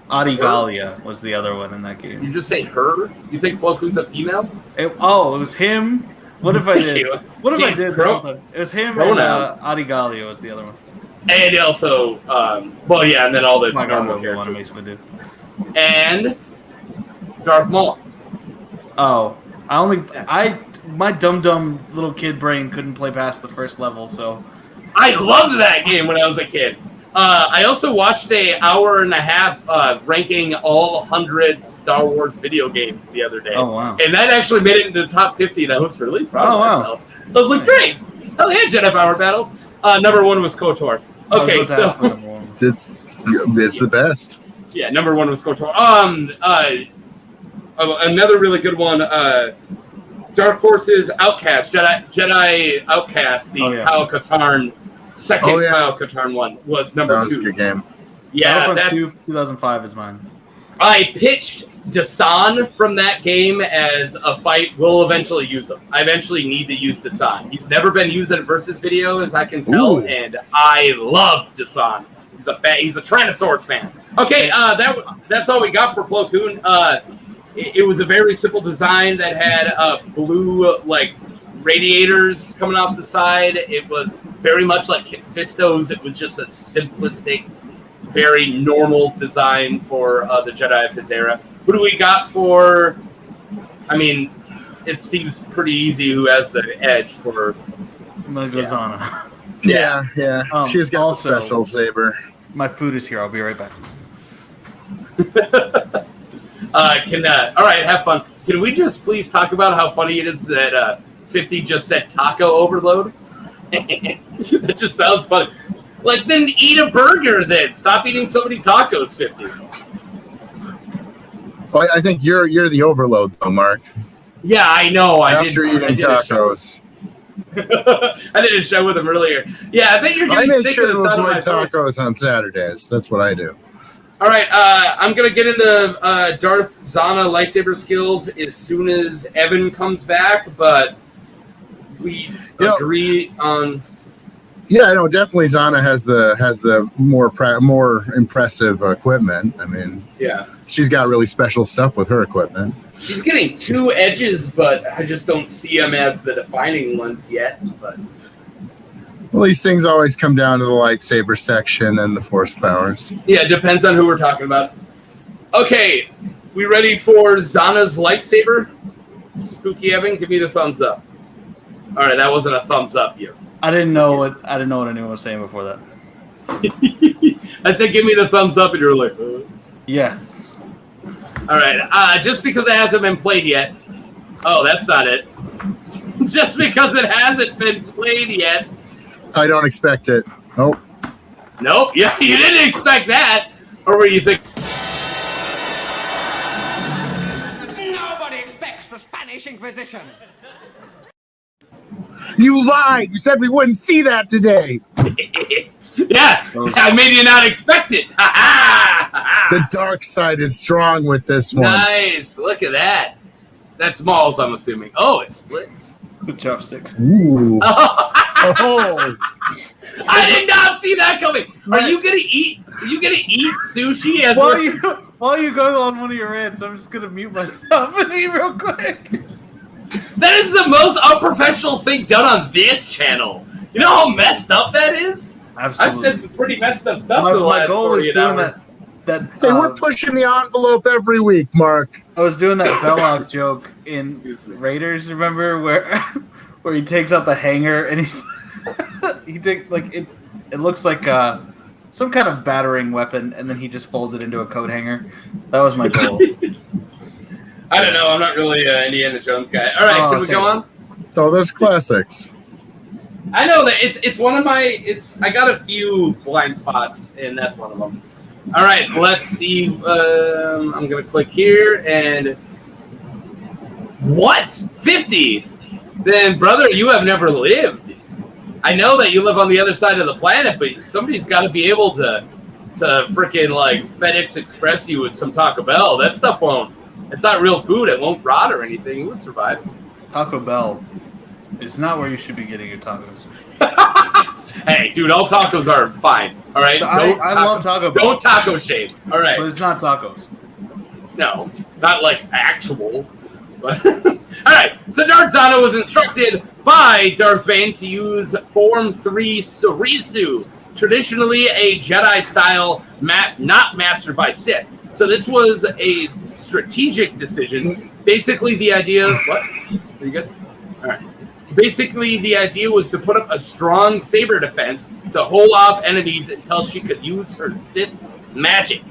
Adi Gallia was the other one in that game. You just say her? You think Plo Koon's a female? It was him. What if I did? What if I did? Jeez, It was him pronouns. and Adi Gallia was the other one. And also, and then all the Oh my God, normal Obi-Wan characters. Mace Windu. And Darth Maul. Oh, my dumb little kid brain couldn't play past the first level, so I loved that game when I was a kid. I also watched an hour and a half ranking all 100 Star Wars video games the other day. Oh, wow. And that actually made it into the top 50, and I was really proud of myself. I was like, great. Hell yeah, Jedi Power Battles. Number 1 was KOTOR. Okay, so... It's the best. Yeah, number 1 was KOTOR. Another really good one, Dark Horse's Outcast, Jedi Outcast, the Kyle Katarn, second Kyle Katarn one, was number 2. That was a good game. Yeah, that's... 2005 is mine. I pitched Dasan from that game as a fight. We'll eventually use him. I eventually need to use Dasan. He's never been used in a versus video, as I can tell, and I love Dasan. He's a Tyrannosaurus fan. Okay, that's all we got for Plo Koon. It was a very simple design that had blue radiators coming off the side. It was very much like Kit Fisto's. It was just a simplistic, very normal design for the Jedi of his era. Who do we got for? I mean, it seems pretty easy who has the edge for. I'm gonna go Zannah. Yeah. She's got also, a special saber. My food is here. I'll be right back. All right, have fun. Can we just please talk about how funny it is that 50 just said taco overload? That just sounds funny. Then eat a burger then. Stop eating so many tacos, 50. Well, I think you're the overload, though, Mark. Yeah, I know. After eating tacos. I did a show with him earlier. Yeah, I bet you're getting sick of the sound of my tacos on Saturdays. That's what I do. All right, I'm going to get into Darth Zannah lightsaber skills as soon as Evan comes back, but we agree on... Yeah, I know. Definitely Zannah has the more impressive equipment. I mean, yeah, she's got really special stuff with her equipment. She's getting 2 edges, but I just don't see them as the defining ones yet. But well, these things always come down to the lightsaber section and the force powers. Yeah, it depends on who we're talking about. Okay, we ready for Zannah's lightsaber? Spooky Evan, give me the thumbs up. All right, that wasn't a thumbs up yet. I didn't know what anyone was saying before that. I said, give me the thumbs up, and you're like, yes. All right, just because it hasn't been played yet. Oh, that's not it. Just because it hasn't been played yet. I don't expect it. Nope. Nope. Yeah, you didn't expect that. Or were you thinking? Nobody expects the Spanish Inquisition. You lied. You said we wouldn't see that today. Yeah, I made you not expect it. The dark side is strong with this one. Nice. Look at that. That's Malls, I'm assuming. Oh, it splits. The chopsticks. Ooh. Oh. I did not see that coming. Are you gonna eat sushi as while you go on one of your rants? I'm just gonna mute myself and eat real quick. That is the most unprofessional thing done on this channel. You know how messed up that is? Absolutely. I've said some pretty messed up stuff My for the last goal 48 is doing hours. Hey, we're pushing the envelope every week, Mark. I was doing that Belloc joke in Raiders, remember, where he takes out the hanger and he takes it looks like some kind of battering weapon, and then he just folds it into a coat hanger. That was my goal. I don't know. I'm not really an Indiana Jones guy. All right, can we go on? Oh, there's classics. I know that it's one of my. I got a few blind spots, and that's one of them. All right, let's see. I'm gonna click here, and what 50? Then, brother, you have never lived. I know that you live on the other side of the planet, but somebody's got to be able to freaking FedEx Express you with some Taco Bell. That stuff won't. It's not real food. It won't rot or anything. It would survive. Taco Bell is not where you should be getting your tacos. Hey, dude, all tacos are fine. All right? I love Taco Bell. Don't taco shame. All right. But it's not tacos. No, not actual. But all right. So Darth Zannah was instructed by Darth Bane to use Form 3 Surisu, traditionally a Jedi-style map not mastered by Sith. So this was a strategic decision. Basically, the idea... What? Are you good? All right. basically the idea was to put up a strong saber defense to hold off enemies until she could use her Sith magic.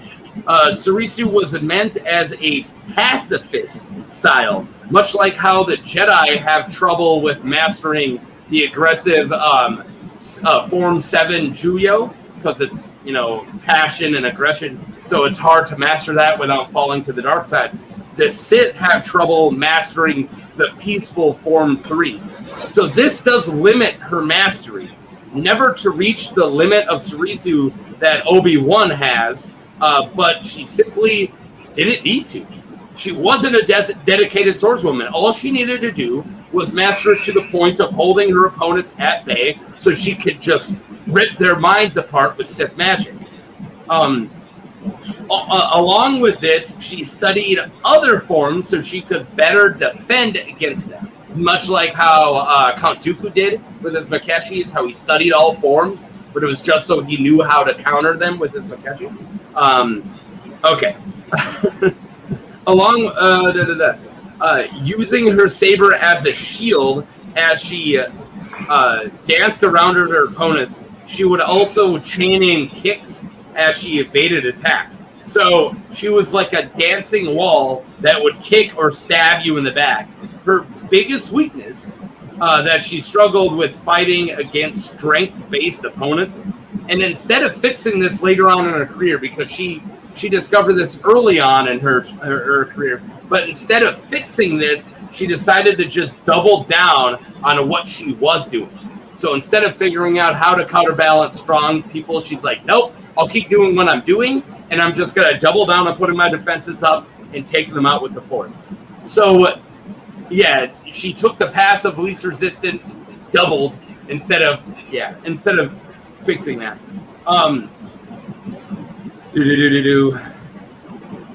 Surisu was meant as a pacifist style, much like how the Jedi have trouble with mastering the aggressive Form 7 Juyo, because it's, passion and aggression, so it's hard to master that without falling to the dark side. The Sith have trouble mastering the peaceful Form 3. So this does limit her mastery, never to reach the limit of Surisu that Obi-Wan has, but she simply didn't need to. She wasn't a dedicated swordswoman. All she needed to do was master it to the point of holding her opponents at bay so she could just rip their minds apart with Sith magic. Along with this, she studied other forms so she could better defend against them. Much like how Count Dooku did with his Makeshis, how he studied all forms, but it was just so he knew how to counter them with his Makeshi. Okay. Using her saber as a shield as she danced around her opponents, she would also chain in kicks as she evaded attacks. So she was like a dancing wall that would kick or stab you in the back. Her biggest weakness that she struggled with fighting against strength-based opponents. And instead of fixing this later on in her career, because she discovered this early on in her career, but instead of fixing this, she decided to just double down on what she was doing. So instead of figuring out how to counterbalance strong people, she's like, nope, I'll keep doing what I'm doing, and I'm just going to double down on putting my defenses up and taking them out with the Force. So, yeah, she took the passive least resistance, doubled, instead of fixing that.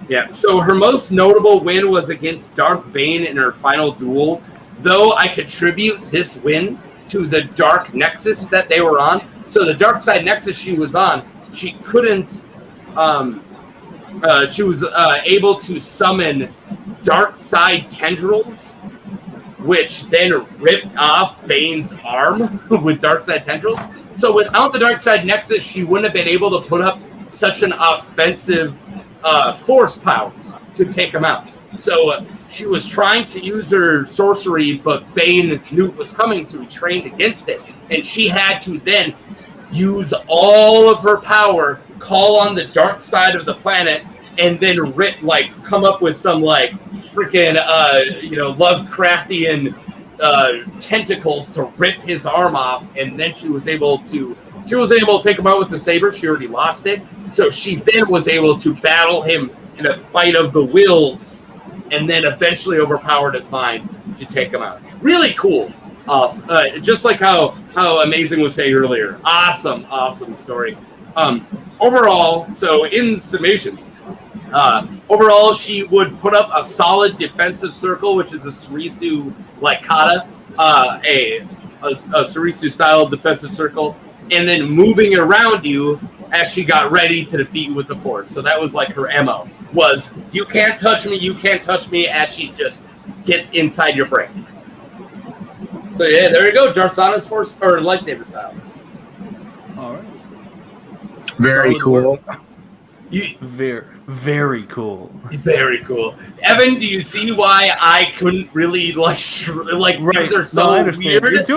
Yeah, so her most notable win was against Darth Bane in her final duel, though I contribute this win to the Dark Nexus that they were on. So the Dark Side Nexus she was on, she couldn't, she was able to summon Dark Side tendrils, which then ripped off Bane's arm with Dark Side tendrils. So without the Dark Side Nexus, she wouldn't have been able to put up such an offensive force powers to take him out. So she was trying to use her sorcery, but Bane knew it was coming, so he trained against it. And she had to then use all of her power, call on the dark side of the planet, and then come up with some freaking Lovecraftian tentacles to rip his arm off, and then she was able to take him out with the saber. She already lost it, so she then was able to battle him in a fight of the wills, and then eventually overpowered his mind to take him out. Really cool. Awesome. Just like how Amazing was saying earlier. Awesome story. Overall, so in summation, overall she would put up a solid defensive circle, which is a Surisu kata, a Surisu style defensive circle, and then moving around you as she got ready to defeat you with the Force. So that was her MO, was you can't touch me, as she just gets inside your brain. So yeah, there you go, Darth Zannah's Force or lightsaber styles. All right. Very cool. Very, very cool. Very cool. Evan, do you see why I couldn't really these are so weird?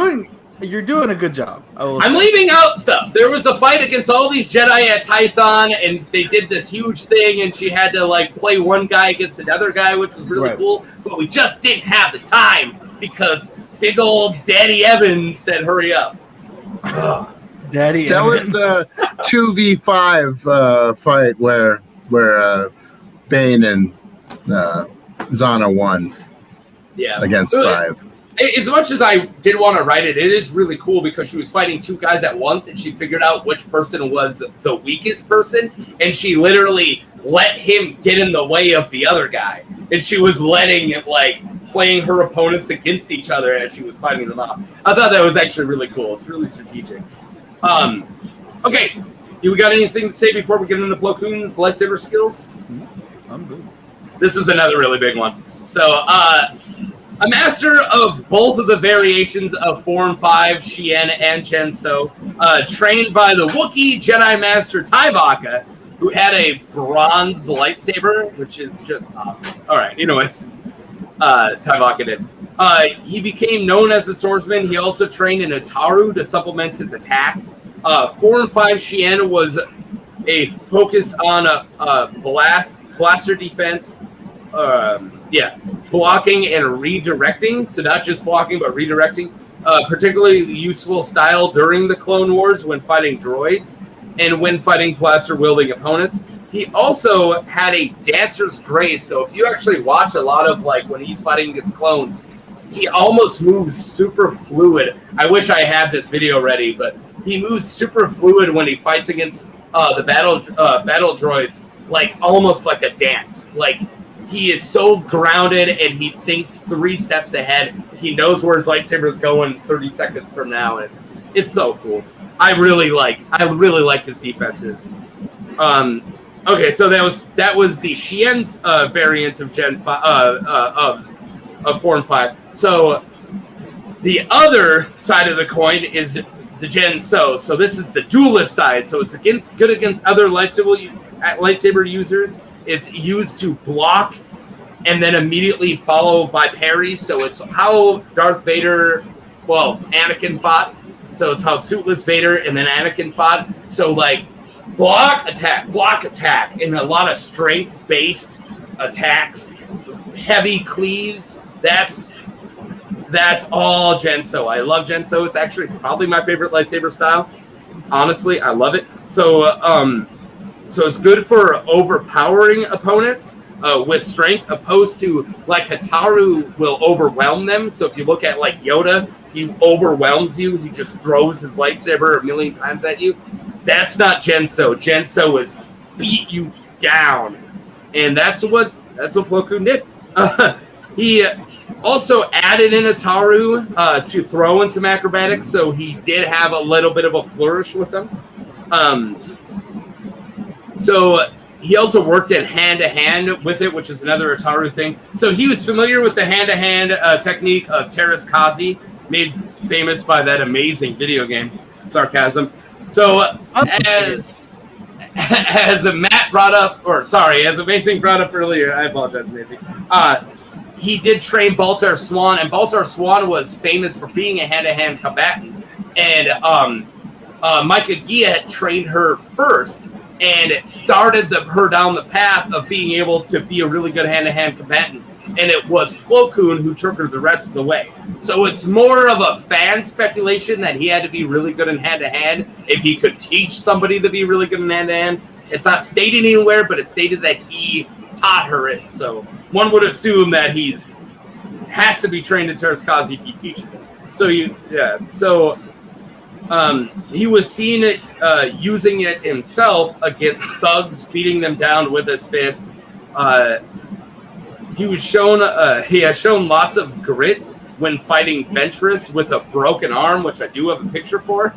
You're doing a good job. I'm leaving out stuff. There was a fight against all these Jedi at Tython, and they did this huge thing, and she had to play one guy against another guy, which was really cool. But we just didn't have the time because big old Daddy Evan said, "Hurry up." Daddy. That was the 2v5 fight where Bane and Zannah won. Yeah, against 5. As much as I did want to write it, it is really cool because she was fighting two guys at once, and she figured out which person was the weakest person, and she literally let him get in the way of the other guy, and she was letting it playing her opponents against each other as she was fighting them off. I thought that was actually really cool. It's really strategic. Okay, do we got anything to say before we get into Plo Koon's lightsaber skills? I'm good. This is another really big one. So, A master of both of the variations of Form 5, Shien, and Genso, trained by the Wookiee Jedi Master Tyvaka, who had a bronze lightsaber, which is just awesome. All right, anyways, Tyvaka did. He became known as a swordsman. He also trained in Ataru to supplement his attack. Form 5 Shien was a focus on blaster defense. Blocking and redirecting. So not just blocking, but redirecting. Particularly useful style during the Clone Wars when fighting droids and when fighting blaster-wielding opponents. He also had a dancer's grace. So if you actually watch a lot of like when he's fighting against clones, he almost moves super fluid. I wish I had this video ready, but he moves super fluid when he fights against the battle droids, like almost like a dance. Like he is so grounded and he thinks 3 steps ahead. He knows where his lightsaber is going 30 seconds from now. And it's so cool. I really liked his defenses. Okay, so that was the Shien's variant of Gen 5 of Form 5. So the other side of the coin is the Gen So. So this is the duelist side. So it's good against other lightsaber users. It's used to block and then immediately followed by parries. So it's how Darth Vader, Anakin fought. So it's how Suitless Vader and then Anakin fought. So like block, attack, and a lot of strength-based attacks, heavy cleaves. That's all Genso. I love Genso. It's actually probably my favorite lightsaber style. Honestly, I love it. So it's good for overpowering opponents with strength, opposed to like Hataru will overwhelm them. So if you look at like Yoda, he overwhelms you. He just throws his lightsaber a million times at you. That's not Genso. Genso is beat you down, and that's what Plo Koon did. He also added in Ataru to throw in some acrobatics, so he did have a little bit of a flourish with them. So he also worked in hand-to-hand with it, which is another Ataru thing. So he was familiar with the hand-to-hand technique of Teräs Käsi, made famous by that amazing video game. Sarcasm. So as Matt brought up, as Amazing brought up earlier, I apologize, Amazing. He did train Baltar Swan, and Baltar Swan was famous for being a hand-to-hand combatant. And Micah Gia had trained her first and started her down the path of being able to be a really good hand-to-hand combatant. And it was Plo Koon who took her the rest of the way. So it's more of a fan speculation that he had to be really good in hand-to-hand if he could teach somebody to be really good in hand-to-hand. It's not stated anywhere, but it's stated that he taught her it. So one would assume that has to be trained in Teräs Käsi if he teaches it. So he was seen using it himself against thugs, beating them down with his fist. He has shown lots of grit when fighting Ventress with a broken arm, which I do have a picture for.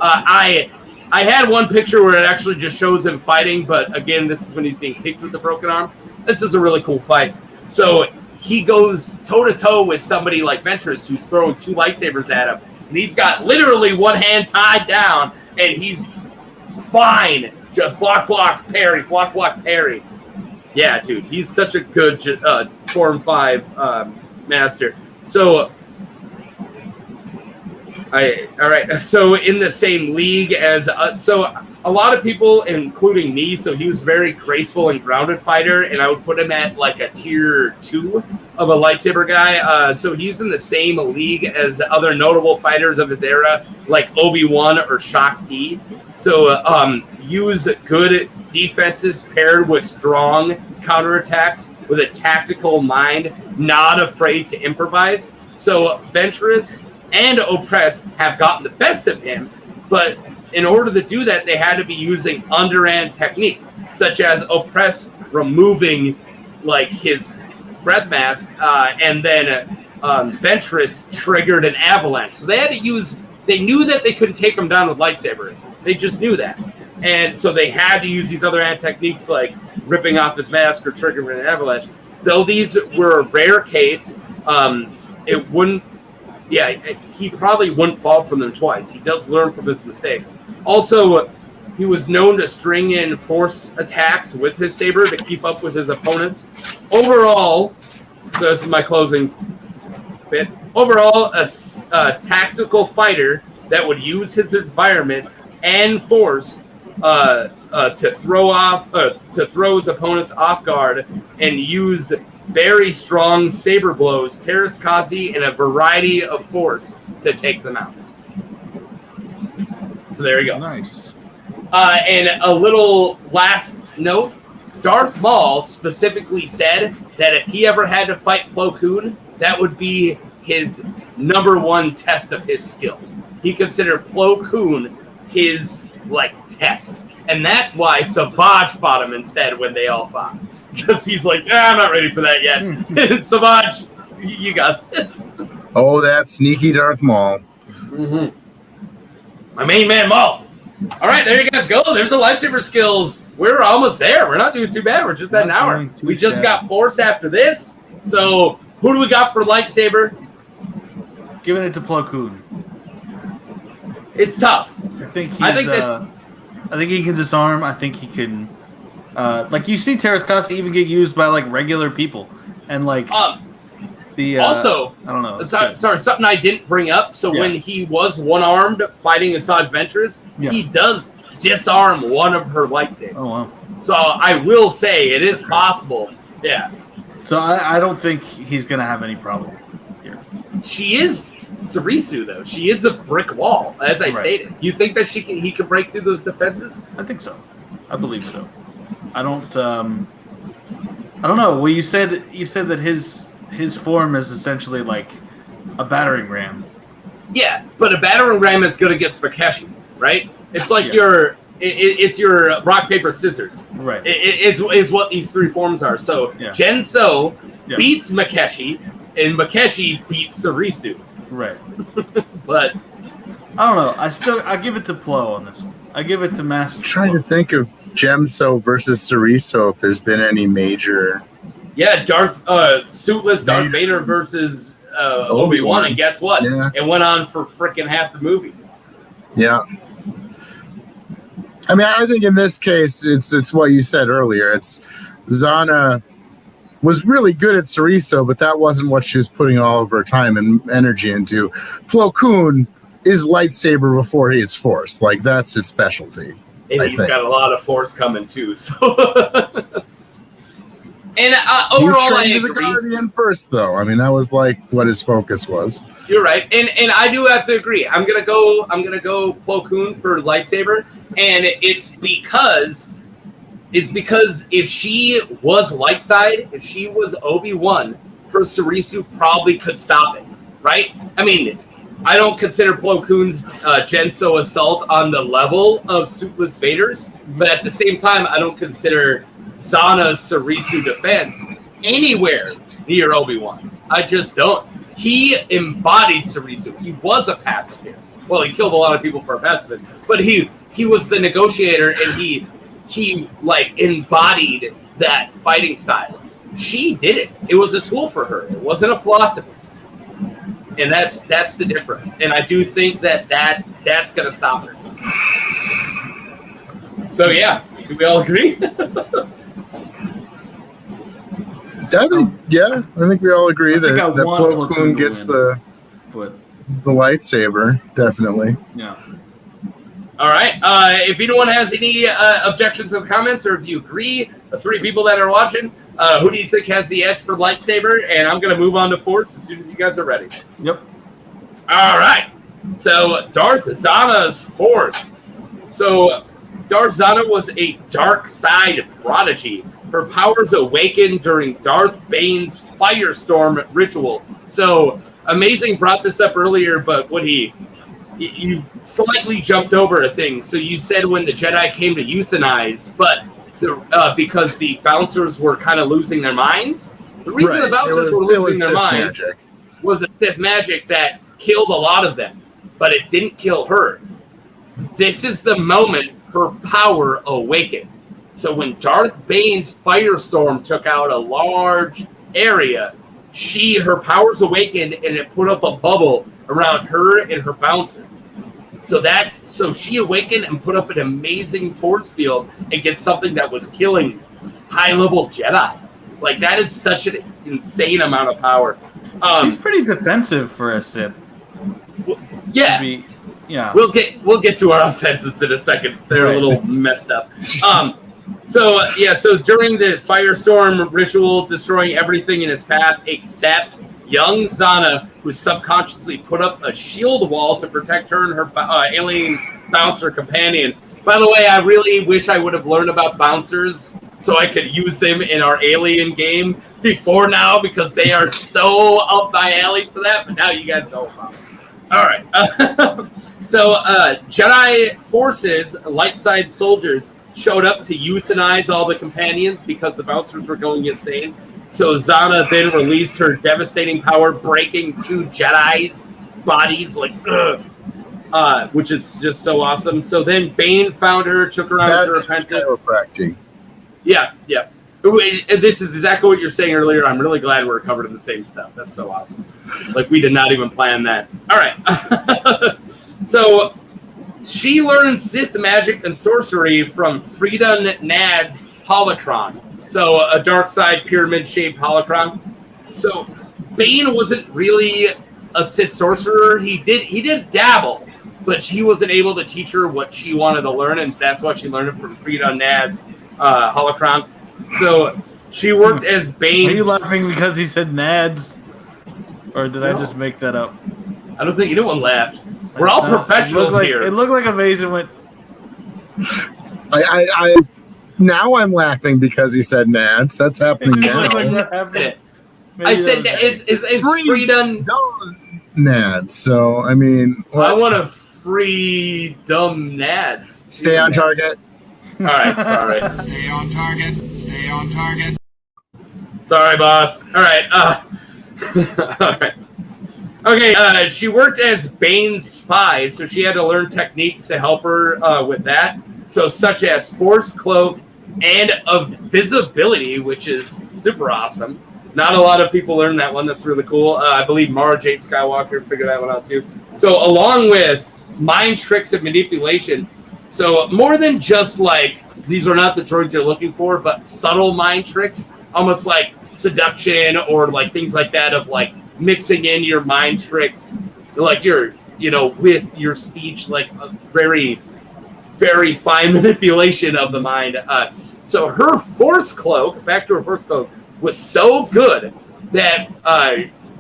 I had one picture where it actually just shows him fighting, but again, this is when he's being kicked with the broken arm. This is a really cool fight. So he goes toe-to-toe with somebody like Ventress, who's throwing 2 lightsabers at him, and he's got literally one hand tied down, and he's fine. Just block, parry, block, parry. Yeah, dude, he's such a good Form 5 master. So, all right. So in the same league as a lot of people, including me, so he was very graceful and grounded fighter, and I would put him at like a tier 2 of a lightsaber guy. So he's in the same league as other notable fighters of his era, like Obi-Wan or Shakti. So use good defenses paired with strong counterattacks with a tactical mind, not afraid to improvise. So Ventress and Oppress have gotten the best of him, but in order to do that, they had to be using underhand techniques, such as Oppress removing like his breath mask, and then Ventress triggered an avalanche. So they had to use. They knew that they couldn't take him down with lightsaber. They just knew that, and so they had to use these other hand techniques like ripping off his mask or triggering an avalanche. Though these were a rare case, it wouldn't. Yeah, he probably wouldn't fall from them twice. He does learn from his mistakes. Also, he was known to string in force attacks with his saber to keep up with his opponents. Overall, so this is my closing bit. Overall, a tactical fighter that would use his environment and force to throw his opponents off guard, and used very strong saber blows, Terraskazi, and a variety of force to take them out. So there you go. Nice. And a little last note, Darth Maul specifically said that if he ever had to fight Plo Koon, that would be his number one test of his skill. He considered Plo Koon his, test. And that's why Savage fought him instead when they all fought. Because he's like, I'm not ready for that yet. Savage, you got this. Oh, that sneaky Darth Maul. Mm-hmm. My main man, Maul. All right, there you guys go. There's the lightsaber skills. We're almost there. We're not doing too bad. We're just at an hour. We just got Force after this. So who do we got for lightsaber? Giving it to Plo Koon. It's tough. I think he can disarm. I think he can. You see Terraskasi even get used by regular people, and also, I don't know. Sorry, something I didn't bring up. So when he was one-armed fighting Asajj Ventress, he does disarm one of her lightsabers. Oh wow! So I will say it is possible. Yeah. So I don't think he's gonna have any problem here. She is Sarisu though. She is a brick wall, as I stated. You think that he can break through those defenses? I think so. I believe so. I don't know. Well, you said that his form is essentially like a battering ram. Yeah, but a battering ram is good against Makeshi, right? It's like it's your rock paper scissors. Right. It's what these three forms are. So Genso beats Makeshi, and Makeshi beats Sarisu. Right. But I don't know. I give it to Plo on this one. I give it to Master. I'm trying to think of Gemso versus Sariso if there's been any major. Yeah, suitless Darth Vader versus Obi-Wan, and guess what? Yeah. It went on for freaking half the movie. Yeah. I mean, I think in this case, it's what you said earlier. It's Zannah was really good at Sariso, but that wasn't what she was putting all of her time and energy into. Plo Koon is lightsaber before he is Force. That's his specialty. And he's got a lot of Force coming too. So, and overall, I agree. He Guardian first, though. I mean, that was what his focus was. You're right, and I do have to agree. I'm gonna go Plo Koon for lightsaber, and it's because if she was light side, if she was Obi-Wan, her Sarisu probably could stop it, right? I mean, I don't consider Plo Koon's Genso assault on the level of suitless Vader's, but at the same time, I don't consider Zannah's Sarisu defense anywhere near Obi-Wan's. I just don't. He embodied Sarisu. He was a pacifist. Well, he killed a lot of people for a pacifist, but he was the negotiator, and he embodied that fighting style. She did it. It was a tool for her. It wasn't a philosophy. And that's the difference. And I do think that's going to stop her. So, yeah. Do we all agree? I think we all agree that Plo Koon gets the lightsaber, definitely. Yeah. All right. If anyone has any objections in the comments, or if you agree, the three people that are watching, who do you think has the edge for lightsaber? And I'm going to move on to Force as soon as you guys are ready. Yep. All right. So Darth Zannah's Force. So Darth Zannah was a dark side prodigy. Her powers awakened during Darth Bane's Firestorm ritual. So Amazing brought this up earlier, but when you slightly jumped over a thing. So you said when the Jedi came to euthanize, but because the bouncers were kind of losing their minds. The reason the bouncers were losing their minds was a Sith magic that killed a lot of them, but it didn't kill her. This is the moment her power awakened. So when Darth Bane's Firestorm took out a large area, her powers awakened and it put up a bubble around her and her bouncer. So she awakened and put up an amazing force field against something that was killing high-level Jedi. Like, that is such an insane amount of power. She's pretty defensive for a Sith. Yeah. Yeah. We'll get to our offenses in a second. They're a little messed up. So during the firestorm ritual, destroying everything in its path except young Zannah, who subconsciously put up a shield wall to protect her and her alien bouncer companion. By the way, I really wish I would have learned about bouncers so I could use them in our alien game before now, because they are so up my alley for that, but now you guys know about it. All right. So Jedi forces, light side soldiers, showed up to euthanize all the companions because the bouncers were going insane. So Zannah then released her devastating power, breaking 2 Jedi's bodies, which is just so awesome. So then Bane found her, took her on as her apprentice. Yeah. This is exactly what you're saying earlier. I'm really glad we're covered in the same stuff. That's so awesome. Like, we did not even plan that. All right. So she learned Sith magic and sorcery from Frida Nad's holocron. So a dark side pyramid-shaped holocron. So Bane wasn't really a Sith sorcerer. He did dabble, but he wasn't able to teach her what she wanted to learn, and that's why she learned it from Frida Nad's holocron. So she worked as Bane's... Are you laughing because he said Nads? Or did I just make that up? I don't think anyone laughed. We're all professionals here. It looked like a Mason went... Now I'm laughing because he said Nads. That's happening now. I said it's freedom Nads. So, I mean... I want to free dumb Nads. Stay on target. All right, sorry. Stay on target. Stay on target. Sorry, boss. All right. All right. Okay, she worked as Bane's spy, so she had to learn techniques to help her with that. So, such as Force Cloak and Invisibility, which is super awesome. Not a lot of people learn that one. That's really cool. I believe Mara Jade Skywalker figured that one out too. So, along with mind tricks and manipulation, so more than just like, these are not the droids you're looking for, but subtle mind tricks, almost like seduction or like things like that, of like mixing in your mind tricks, like with your speech, like a very, very fine manipulation of the mind. So her Force Cloak, back to her Force Cloak, was so good that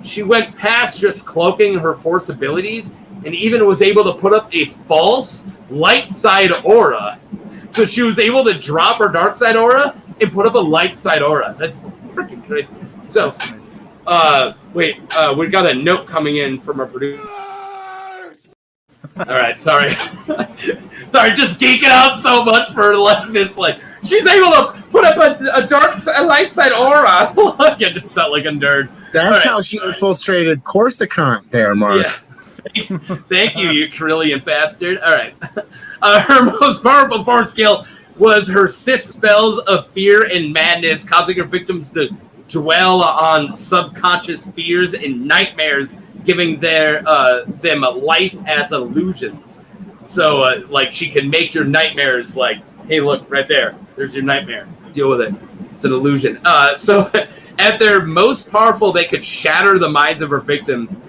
she went past just cloaking her Force abilities and even was able to put up a false light side aura. So she was able to drop her dark side aura and put up a light side aura. That's freaking crazy. So, we got a note coming in from our producer. All right, sorry. Sorry, just geeking out so much for like this. Like, she's able to put up a light side aura. Yeah, just felt like a nerd. That's how she infiltrated Coruscant there, Mark. Yeah. Thank you, you Carillion bastard. All right. Her most powerful force skill was her Sith spells of fear and madness, causing her victims to dwell on subconscious fears and nightmares, giving them a life as illusions. So, like, she can make your nightmares like, hey, look, right there. There's your nightmare. Deal with it. It's an illusion. So, at their most powerful, they could shatter the minds of her victims,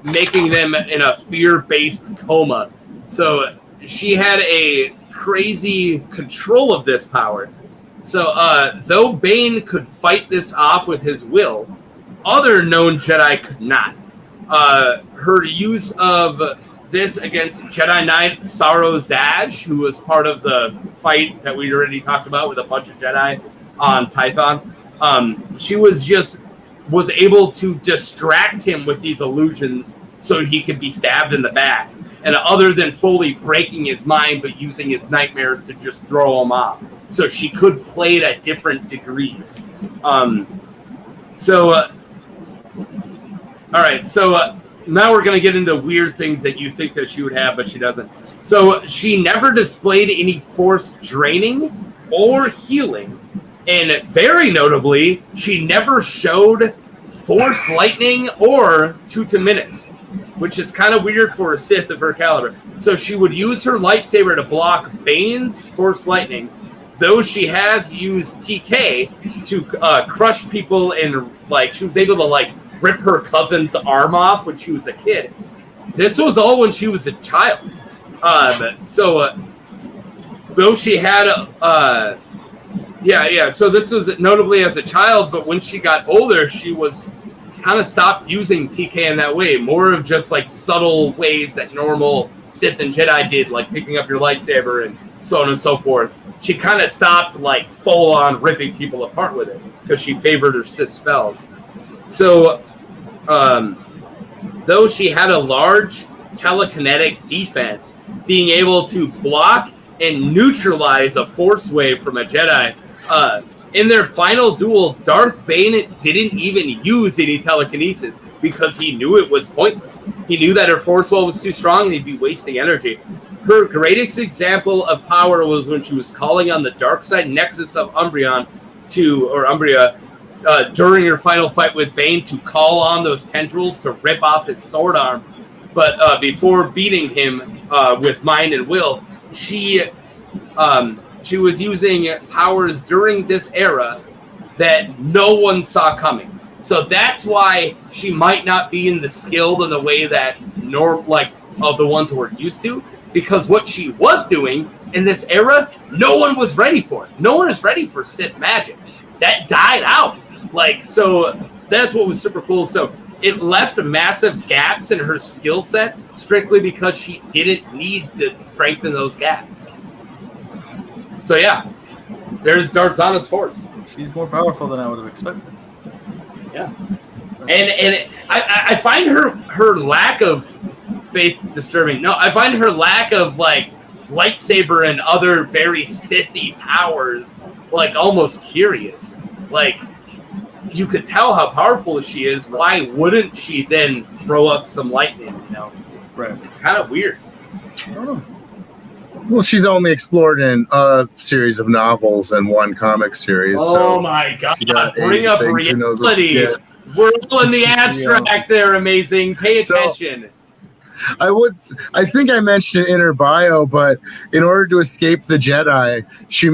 making them in a fear-based coma. So, she had a crazy control of this power. So, though Bane could fight this off with his will, other known Jedi could not. Her use of this against Jedi Knight Saro Zaj, who was part of the fight that we already talked about with a bunch of Jedi on Tython, she was able to distract him with these illusions so he could be stabbed in the back. And other than fully breaking his mind, but using his nightmares to just throw him off. So she could play it at different degrees. All right, so now we're going to get into weird things that you think that she would have, but she doesn't. So she never displayed any force draining or healing. And very notably, she never showed Force Lightning or 2 minutes, which is kind of weird for a Sith of her caliber. So she would use her lightsaber to block Bane's Force Lightning, though she has used TK to crush people and, like, she was able to, like, rip her cousin's arm off when she was a kid. This was all when she was a child. Though she had so this was notably as a child, but when she got older, she was kind of stopped using TK in that way. More of just like subtle ways that normal Sith and Jedi did, like picking up your lightsaber and so on and so forth. She kind of stopped like full on ripping people apart with it because she favored her Sith spells. So, though she had a large telekinetic defense, being able to block and neutralize a force wave from a Jedi, in their final duel, Darth Bane didn't even use any telekinesis because he knew it was pointless. He knew that her force wall was too strong and he'd be wasting energy. Her greatest example of power was when she was calling on the dark side nexus of Umbria during her final fight with Bane to call on those tendrils to rip off his sword arm. But before beating him with mind and will, she was using powers during this era that no one saw coming. So that's why she might not be in the skilled in the way that of the ones we're used to, because what she was doing in this era, no one was ready for it. No one is ready for Sith magic. That died out. So that's what was super cool. So it left massive gaps in her skill set strictly because she didn't need to strengthen those gaps. So yeah, there's Darth Zannah's force. She's more powerful than I would have expected. Yeah, and I find her lack of faith disturbing. No, I find her lack of like lightsaber and other very Sithy powers like almost curious. Like, you could tell how powerful she is. Why wouldn't she then throw up some lightning? Right? It's kind of weird. I don't know. Well, she's only explored in a series of novels and one comic series. Oh my God! Bring up reality. We're all in the abstract there. Amazing. Pay attention. I think I mentioned it in her bio, but in order to escape the Jedi, she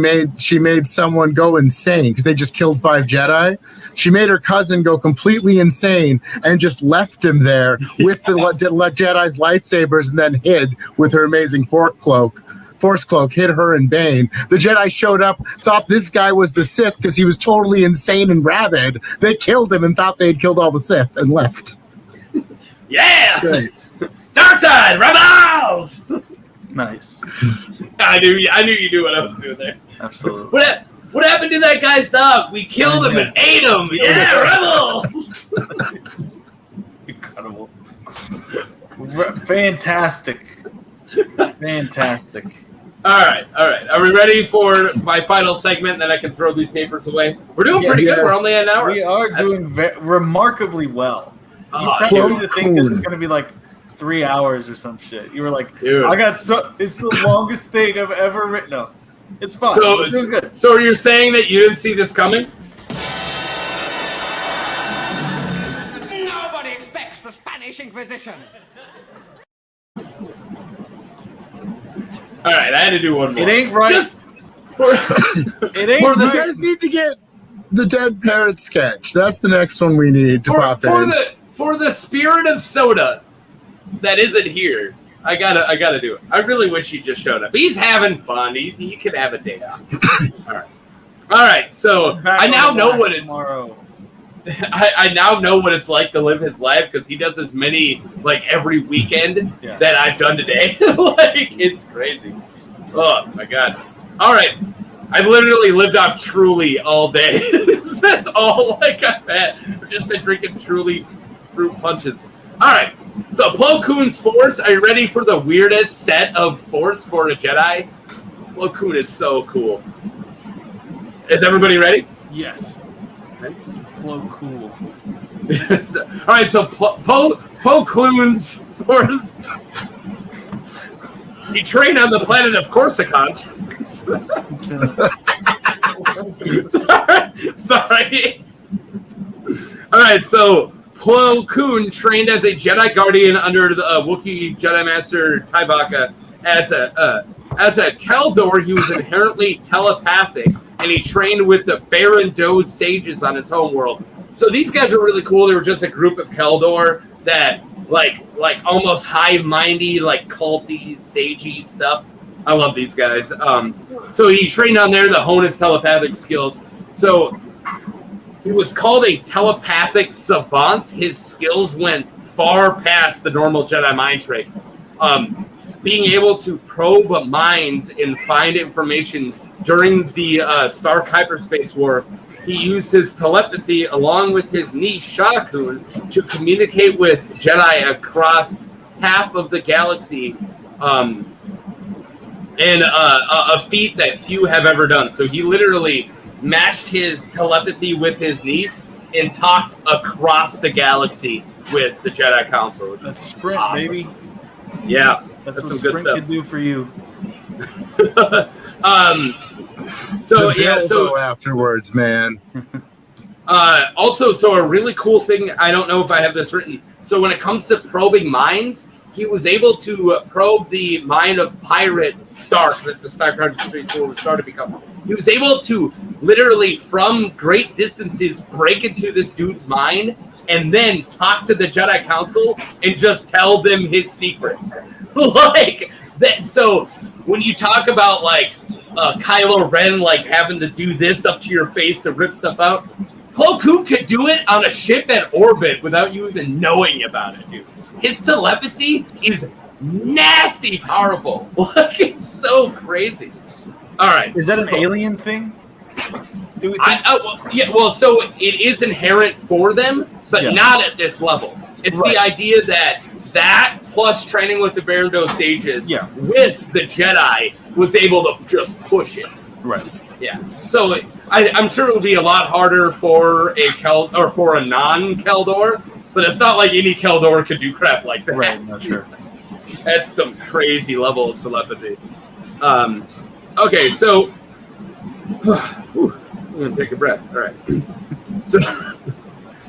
made someone go insane because they just killed 5 Jedi. She made her cousin go completely insane and just left him there with the Jedi's lightsabers, and then hid with her amazing Force cloak, hid her and Bane. The Jedi showed up, thought this guy was the Sith because he was totally insane and rabid. They killed him and thought they had killed all the Sith and left. Yeah! Dark side, rebels! Nice. I knew you knew what I was doing there. Absolutely. What happened to that guy's dog? We killed him and ate him. Yeah, rebels! Incredible. Fantastic. Fantastic. All right. Are we ready for my final segment? Then I can throw these papers away. We're doing pretty good. We're only an hour. We are doing remarkably well. You Oh, probably think this is going to be like 3 hours or some shit. You were like, dude. it's the longest thing I've ever written. No, it's fine. So, it's good. So you're saying that you didn't see this coming? Nobody expects the Spanish Inquisition. All right, I had to do one more. It ain't right. It ain't. You guys need to get the dead parrot sketch. That's the next one we need to pop in. For the spirit of soda that isn't here, I gotta do it. I really wish he just showed up. He's having fun. He could have a day off. All right. So I now know what it's. I now know what it's like to live his life because he does as many like every weekend that I've done today. Like, it's crazy. Oh my God. All right. I've literally lived off Truly all day. That's all like I've had. I've just been drinking Truly fruit punches. All right. So Plo Koon's Force. Are you ready for the weirdest set of Force for a Jedi? Plo Koon is so cool. Is everybody ready? Yes. Plo cool. All right, so Plo Koon's Force. He trained on the planet of Coruscant. Sorry. All right, so Kloon trained as a Jedi Guardian under the Wookiee Jedi Master Tybaka. As a Keldor, he was inherently telepathic, and he trained with the Baron Doe's sages on his home world. So these guys are really cool. They were just a group of Keldor that like almost hive-mindy, like culty, sagey stuff. I love these guys. So he trained on there to hone his telepathic skills. So he was called a telepathic savant. His skills went far past the normal Jedi mind trick. Being able to probe minds and find information during the Stark Hyperspace War, he used his telepathy along with his niece, Shakun, to communicate with Jedi across half of the galaxy, and a feat that few have ever done. So he literally matched his telepathy with his niece and talked across the galaxy with the Jedi Council. Which That's is Sprint, awesome. baby. Yeah, That's that's what some good Sprint stuff. can do for you. So afterwards, man. Also, so a really cool thing, I don't know if I have this written. So when it comes to probing minds, he was able to probe the mind of Pirate Stark, that the Stark Hyperspace War was started to become. He was able to literally, from great distances, break into this dude's mind and then talk to the Jedi Council and just tell them his secrets. Like that. So when you talk about like Kylo Ren like having to do this up to your face to rip stuff out, Plo Koon could do it on a ship at orbit without you even knowing about it, dude. His telepathy is nasty powerful. Like, it's so crazy. All right. Is that an alien thing? Do we think? So it is inherent for them, but not at this level. It's the idea that plus training with the Baron Doe sages with the Jedi was able to just push it. Right. Yeah. So I'm sure it would be a lot harder for a non-Keldor, but it's not like any Keldor could do crap like that. Right. No, sure. That's some crazy level of telepathy. Okay, so I'm gonna take a breath. All right.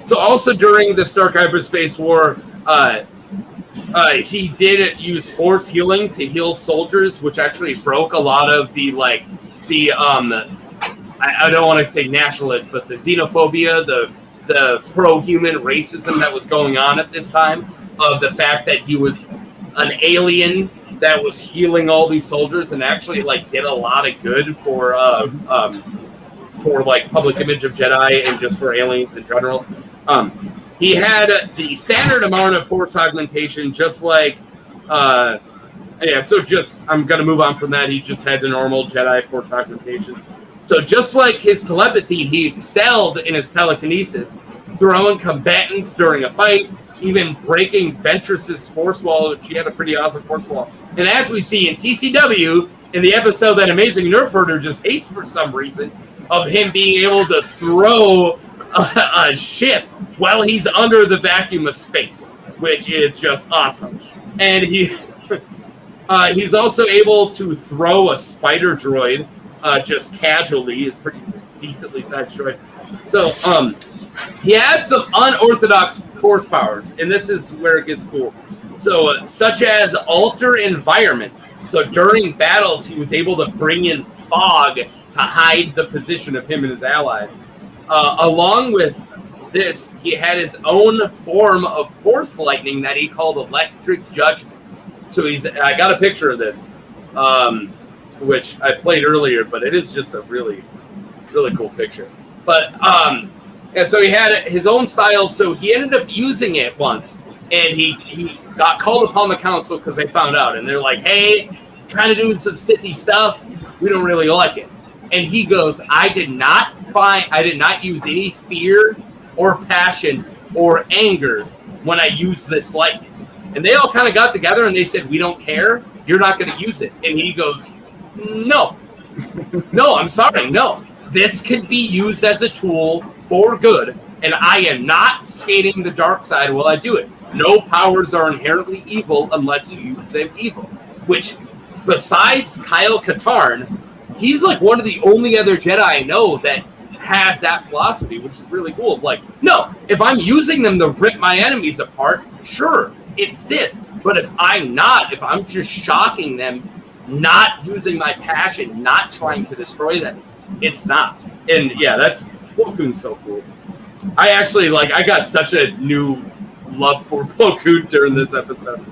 So also during the Stark Hyperspace War, he did use force healing to heal soldiers, which actually broke a lot of the I don't want to say nationalists, but the xenophobia, the pro-human racism that was going on at this time, of the fact that he was an alien that was healing all these soldiers and actually like did a lot of good for like public image of Jedi and just for aliens in general. He had the standard amount of force augmentation, just like I'm gonna move on from that. He just had the normal Jedi force augmentation. So just like his telepathy, he excelled in his telekinesis, throwing combatants during a fight, even breaking Ventress's force wall, which he had a pretty awesome force wall. And as we see in TCW, in the episode that Amazing Nerf Herder just hates for some reason, of him being able to throw a ship while he's under the vacuum of space, which is just awesome. And he's also able to throw a spider droid just casually, a pretty decently sized droid. So he had some unorthodox force powers, and this is where it gets cool. So such as alter environment. So during battles, he was able to bring in fog to hide the position of him and his allies. Along with this, he had his own form of force lightning that he called electric judgment. So I got a picture of this, which I played earlier, but it is just a really, really cool picture. But so he had his own style. So he ended up using it once, and he got called upon the council because they found out, and they're like, "Hey, kind of doing some Sithy stuff. We don't really like it." And he goes, I did not use any fear or passion or anger when I used this lightning. And they all kind of got together and they said, we don't care. You're not going to use it. And he goes, no, I'm sorry. No, this can be used as a tool for good. And I am not skating the dark side while I do it. No powers are inherently evil unless you use them evil. Which, besides Kyle Katarn, he's like one of the only other Jedi I know that has that philosophy, which is really cool. It's like, no, if I'm using them to rip my enemies apart, sure, it's Sith. But if I'm just shocking them, not using my passion, not trying to destroy them, it's not. And yeah, that's Plo Koon's so cool. I actually I got such a new love for Plo Koon during this episode.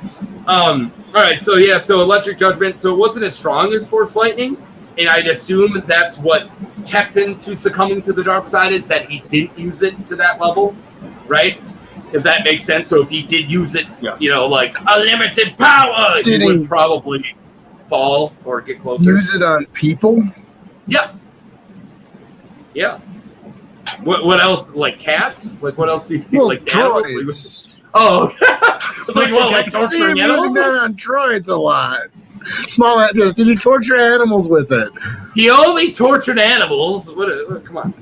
All right, so Electric Judgment. So it wasn't as strong as Force Lightning, and I'd assume that's what kept him to succumbing to the dark side, is that he didn't use it to that level, right? If that makes sense. So if he did use it, like unlimited power, he would probably fall or get closer. Use it on people? Yeah. Yeah. What else? Like cats? Like what else do you think? Well, like droids. Oh, it's like torturing animals? Using that on droids a lot. Small animals. Did you torture animals with it? He only tortured animals. Come on.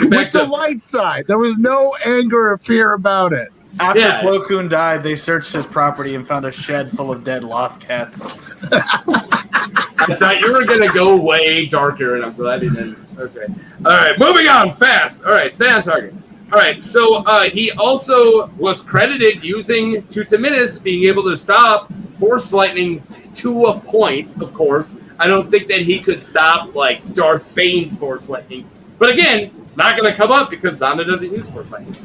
With the light side. There was no anger or fear about it. After Plo Koon died, they searched his property and found a shed full of dead loth cats. I thought you were going to go way darker, and I'm glad you didn't. Okay. All right, moving on fast. All right, stay on target. All right, so he also was credited using Tutaminis being able to stop Force Lightning to a point, of course. I don't think that he could stop, like, Darth Bane's Force Lightning. But again, not going to come up because Zannah doesn't use Force Lightning.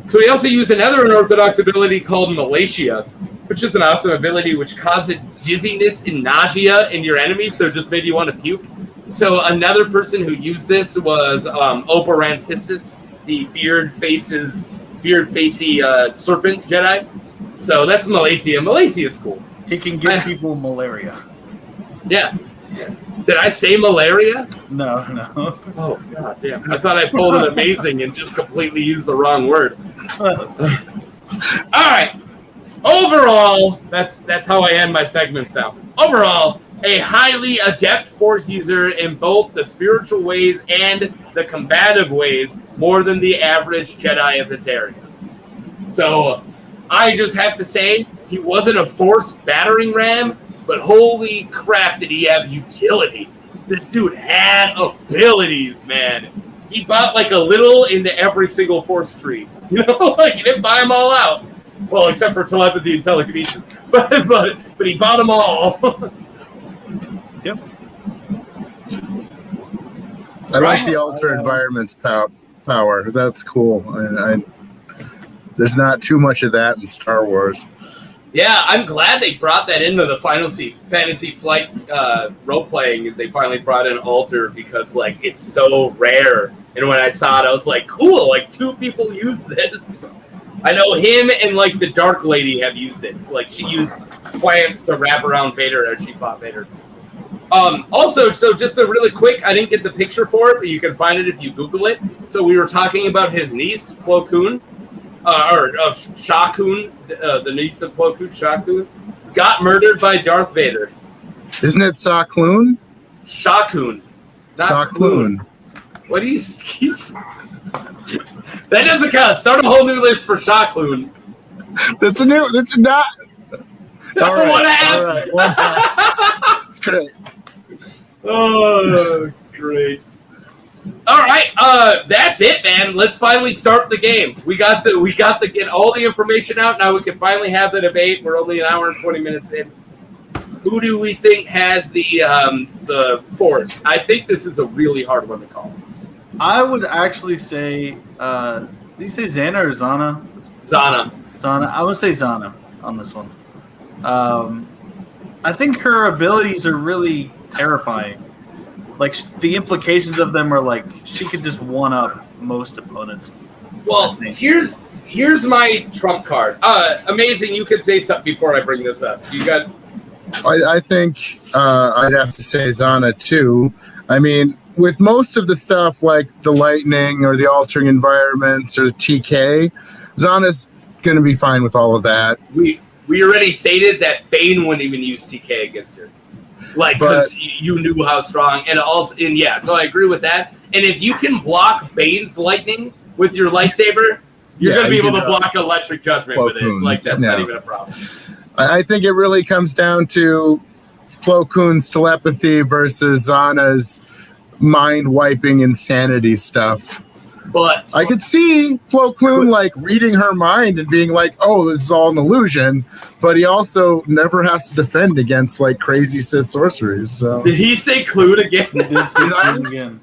So he also used another unorthodox ability called Malacia, which is an awesome ability which causes dizziness and nausea in your enemy, so it just made you want to puke. So another person who used this was Opa Rancisis, the beard-facey serpent Jedi. So that's Malacia. Malacia is cool. He can give people malaria. Yeah. Did I say malaria? No. Oh, god damn. I thought I pulled an amazing and just completely used the wrong word. All right. Overall, that's how I end my segments now. Overall, a highly adept Force user in both the spiritual ways and the combative ways, more than the average Jedi of this area. So, I just have to say, he wasn't a Force battering ram, but holy crap did he have utility. This dude had abilities, man. He bought like a little into every single Force tree. You know, like he didn't buy them all out. Well, except for telepathy and telekinesis. But he bought them all. Yep. I like the alter environments power. That's cool. There's not too much of that in Star Wars. Yeah, I'm glad they brought that into the Fantasy Flight role-playing, is they finally brought in alter, because like it's so rare. And when I saw it, I was like, cool, like 2 people use this. I know him and like the Dark Lady have used it. Like she used plants to wrap around Vader as she fought Vader. Also, so just a really quick, I didn't get the picture for it, but you can find it if you Google it. So we were talking about his niece, Plo Koon, Sha Koon, the niece of Plo Koon, Sha Koon, got murdered by Darth Vader. Isn't it Sa Kloon? Sha Koon. Sa Kloon. What do you... That doesn't count. Start a whole new list for Sha Kloon. That's not... All right, What happened? All right. It's great. Oh, great. All right, that's it, man. Let's finally start the game. We got to get all the information out. Now we can finally have the debate. We're only an hour and 20 minutes in. Who do we think has the Force? I think this is a really hard one to call. I would actually say, did you say Zannah or Zannah? Zannah. Zannah. I would say Zannah on this one. I think her abilities are really terrifying. Like, the implications of them are like, she could just one-up most opponents. Well, here's my trump card. Amazing, you could say something before I bring this up. You got... I think I'd have to say Zannah, too. I mean, with most of the stuff like the lightning or the altering environments or the TK, Zannah's going to be fine with all of that. We already stated that Bane wouldn't even use TK against her. Like, because you knew how strong, so I agree with that. And if you can block Bane's lightning with your lightsaber, you're going to be able to block Electric Judgment with it. Like, that's not even a problem. I think it really comes down to Plo Koon's telepathy versus Zannah's mind-wiping insanity stuff. But I could see Plo Kloon like reading her mind and being like, "Oh, this is all an illusion," but he also never has to defend against like crazy Sith sorceries. So did he say Kloon again? He did say Kloon again.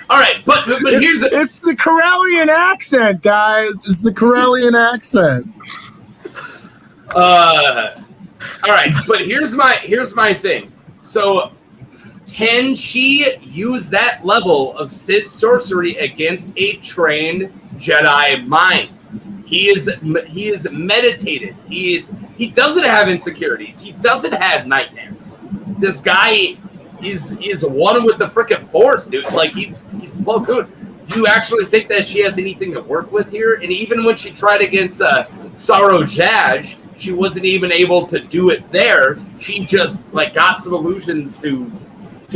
All right, but here's it's the Corellian accent, guys. It's the Corellian accent. all right, but here's my thing. So, can she use that level of Sith sorcery against a trained Jedi mind? He is meditated. He doesn't have insecurities. He doesn't have nightmares. This guy is one with the freaking Force, dude. Like he's Plo Koon. Do you actually think that she has anything to work with here? And even when she tried against Saro Jaj, she wasn't even able to do it there. She just like got some illusions to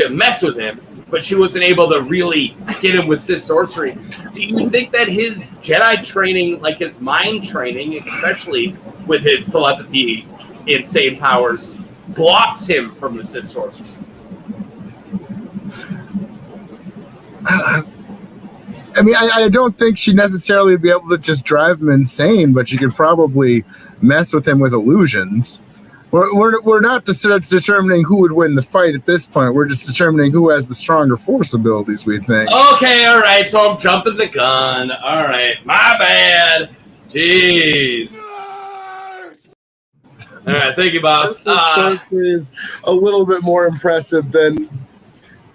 mess with him, but she wasn't able to really get him with Sith sorcery. Do you think that his Jedi training, like his mind training, especially with his telepathy insane powers, blocks him from the Sith sorcery? I mean, I don't think she'd necessarily be able to just drive him insane, but she could probably mess with him with illusions. We're not determining who would win the fight at this point. We're just determining who has the stronger Force abilities, we think. Okay, all right, so I'm jumping the gun. All right, my bad. Jeez. All right, thank you, boss. Sorcery is a little bit more impressive than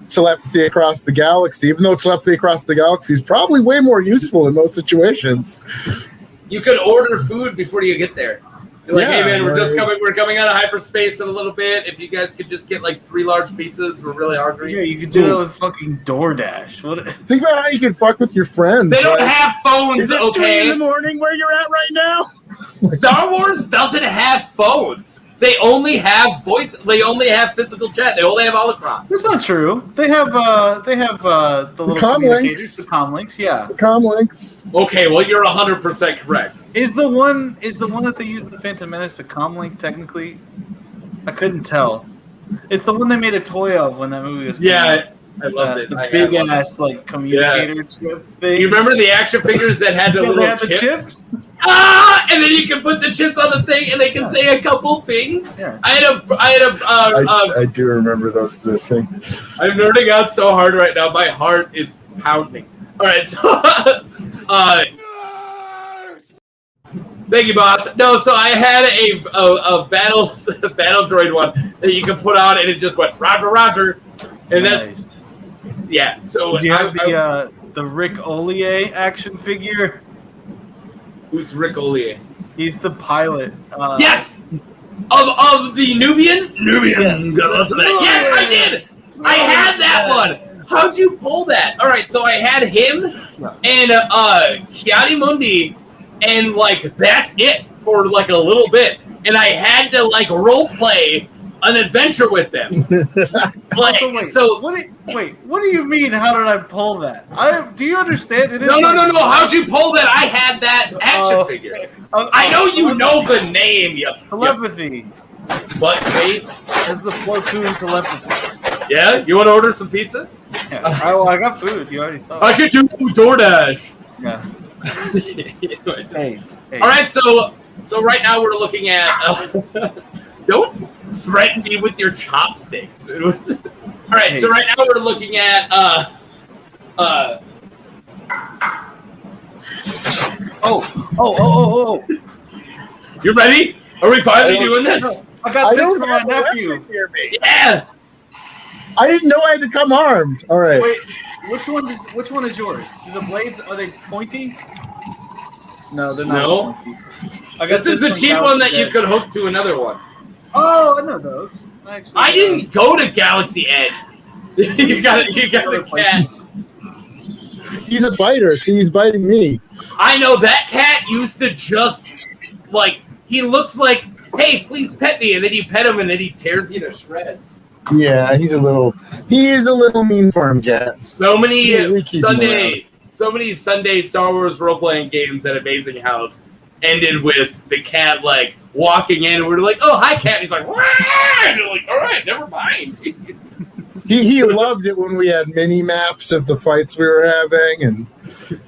telepathy across the galaxy, even though telepathy across the galaxy is probably way more useful in most situations. You could order food before you get there. You're like, Yeah, hey man, we're right. coming out of hyperspace in a little bit. If you guys could just get like 3 large pizzas, we're really hungry. Yeah, you could do that with fucking DoorDash. What? Think about how you can fuck with your friends. They don't right? have phones, Is it 3 okay? in the morning where you're at right now? Star Wars doesn't have phones. They only have voice. They only have physical chat. They only have holocron. That's not true. They have the little comm communicators, links. the comm links. Yeah, Comm links. Okay, well you're 100% correct. is the one that they used in the Phantom Menace the comm link technically? I couldn't tell. It's the one they made a toy of when that movie was. Coming out. Yeah, I loved it. The I big had one. ass like communicator chip thing. You remember the action figures that had the Yeah, little they had the chips? Ah, and then you can put the chips on the thing, and they can say a couple things. Yeah. I do remember those existing. I'm nerding out so hard right now. My heart is pounding. All right, so thank you, boss. No, so I had a battle droid one that you can put on, and it just went Roger, Roger, and Nice. that's yeah. So Did you have the Rick Ollier action figure? who's Rick Ollier? He's the pilot. Yes, of the Nubian. Got lots of that. Yes, I did. I had that one. How'd you pull that? All right, so I had him and Kiadi Mundi, and like that's it for like a little bit, and I had to like role play an adventure with them. Like, so what do you mean? How did I pull that? Do you understand? It is no. How'd you pull that? I had that action figure. I know you know the name. You Telepathy. butt face. That's the Plo Koon telepathy. Yeah, you want to order some pizza? Yeah. I got food. You already saw. I could do DoorDash. Yeah. Anyways. Hey. All right, so right now we're looking at. Don't threaten me with your chopsticks. It was, all right, so right now we're looking at. Oh. You ready? Are we finally doing this? I got this don't for my have a nephew. weapon here, mate. Yeah. I didn't know I had to come armed. All right. Wait, which one is yours? Do the blades, are they pointy? No, they're not No. pointy. I got This is a from cheap one that Galaxy you Edge. could hook to another one. Oh, I know those. Actually, I didn't go to Galaxy Edge. you got other the cat. places. He's a biter. See, he's biting me. I know that cat used to just like he looks like, hey, please pet me, and then you pet him, and then he tears you to shreds. Yeah, he is a little mean for him, cat. So many Yeah, we keep Sunday Star Wars role playing games at Amazing House ended with the cat like walking in, and we're like, "Oh, hi, cat." And he's like, "Wah!" And you're like, "All right, never mind." He loved it when we had mini maps of the fights we were having, and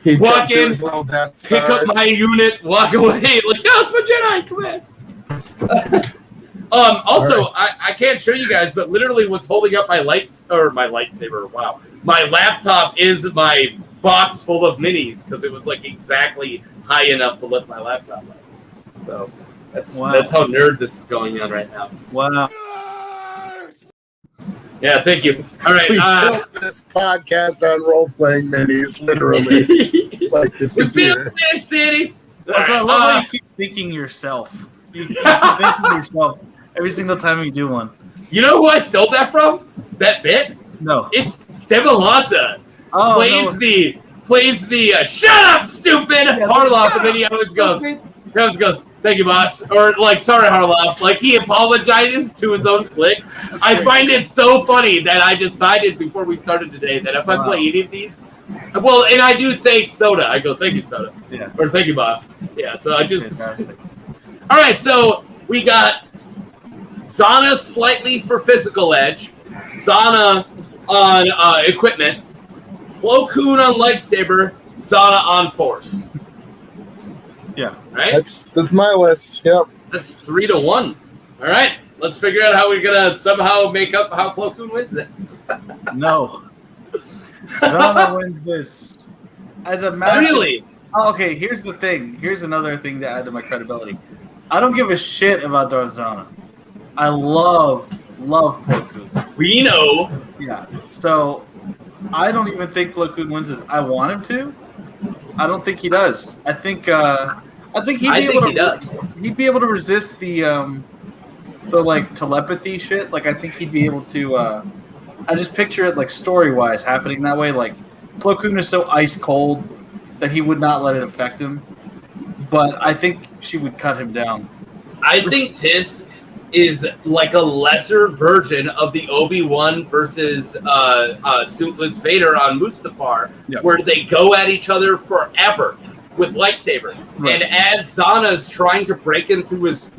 he'd Walk come to in, his little Death pick Star. up my unit, walk away. Like, no, it's my Jedi. Come in. Also, Right. I can't show you guys, but literally what's holding up my lightsaber, wow. My laptop is my box full of minis, because it was like exactly high enough to lift my laptop up. So that's how nerd this is going on right now. Wow. Yeah, thank you. All right. We built this podcast on role-playing minis, literally. Like this We built computer. this city. Also, I love how you keep thinking yourself. You keep thinking yourself every single time you do one. You know who I stole that from? That bit? No. It's Devilanta. Oh, plays the shut up, stupid Harloff, and then he always goes, thank you, boss. Or like, sorry, Harloff. Like, he apologizes to his own clique. I find it so funny that I decided before we started today that if I play any of these, well, and I do thank Soda. I go, thank you, Soda. Yeah. Or thank you, boss. Yeah, so I just... Fantastic. All right, so we got Zannah slightly for physical edge, Zannah on equipment, Kloon on lightsaber, Zannah on force. Yeah. Right? That's my list. Yep. That's 3-1. All right, let's figure out how we're gonna somehow make up how Kloon wins this. No. Zannah wins this. As a massive... Really? Oh, okay, here's the thing. Here's another thing to add to my credibility. I don't give a shit about Darth Zannah. I love Kloon. We know. Yeah. So I don't even think Kloon wins this. I want him to. I don't think he does. I think he does. He'd be able to resist the like telepathy shit. Like I think he'd be able to. I just picture it like story wise happening that way. Like Kloon is so ice cold that he would not let it affect him. But I think she would cut him down. I think this is like a lesser version of the Obi-Wan versus Suitless Vader on Mustafar, where they go at each other forever with lightsaber. Right. And as Zannah's trying to break into his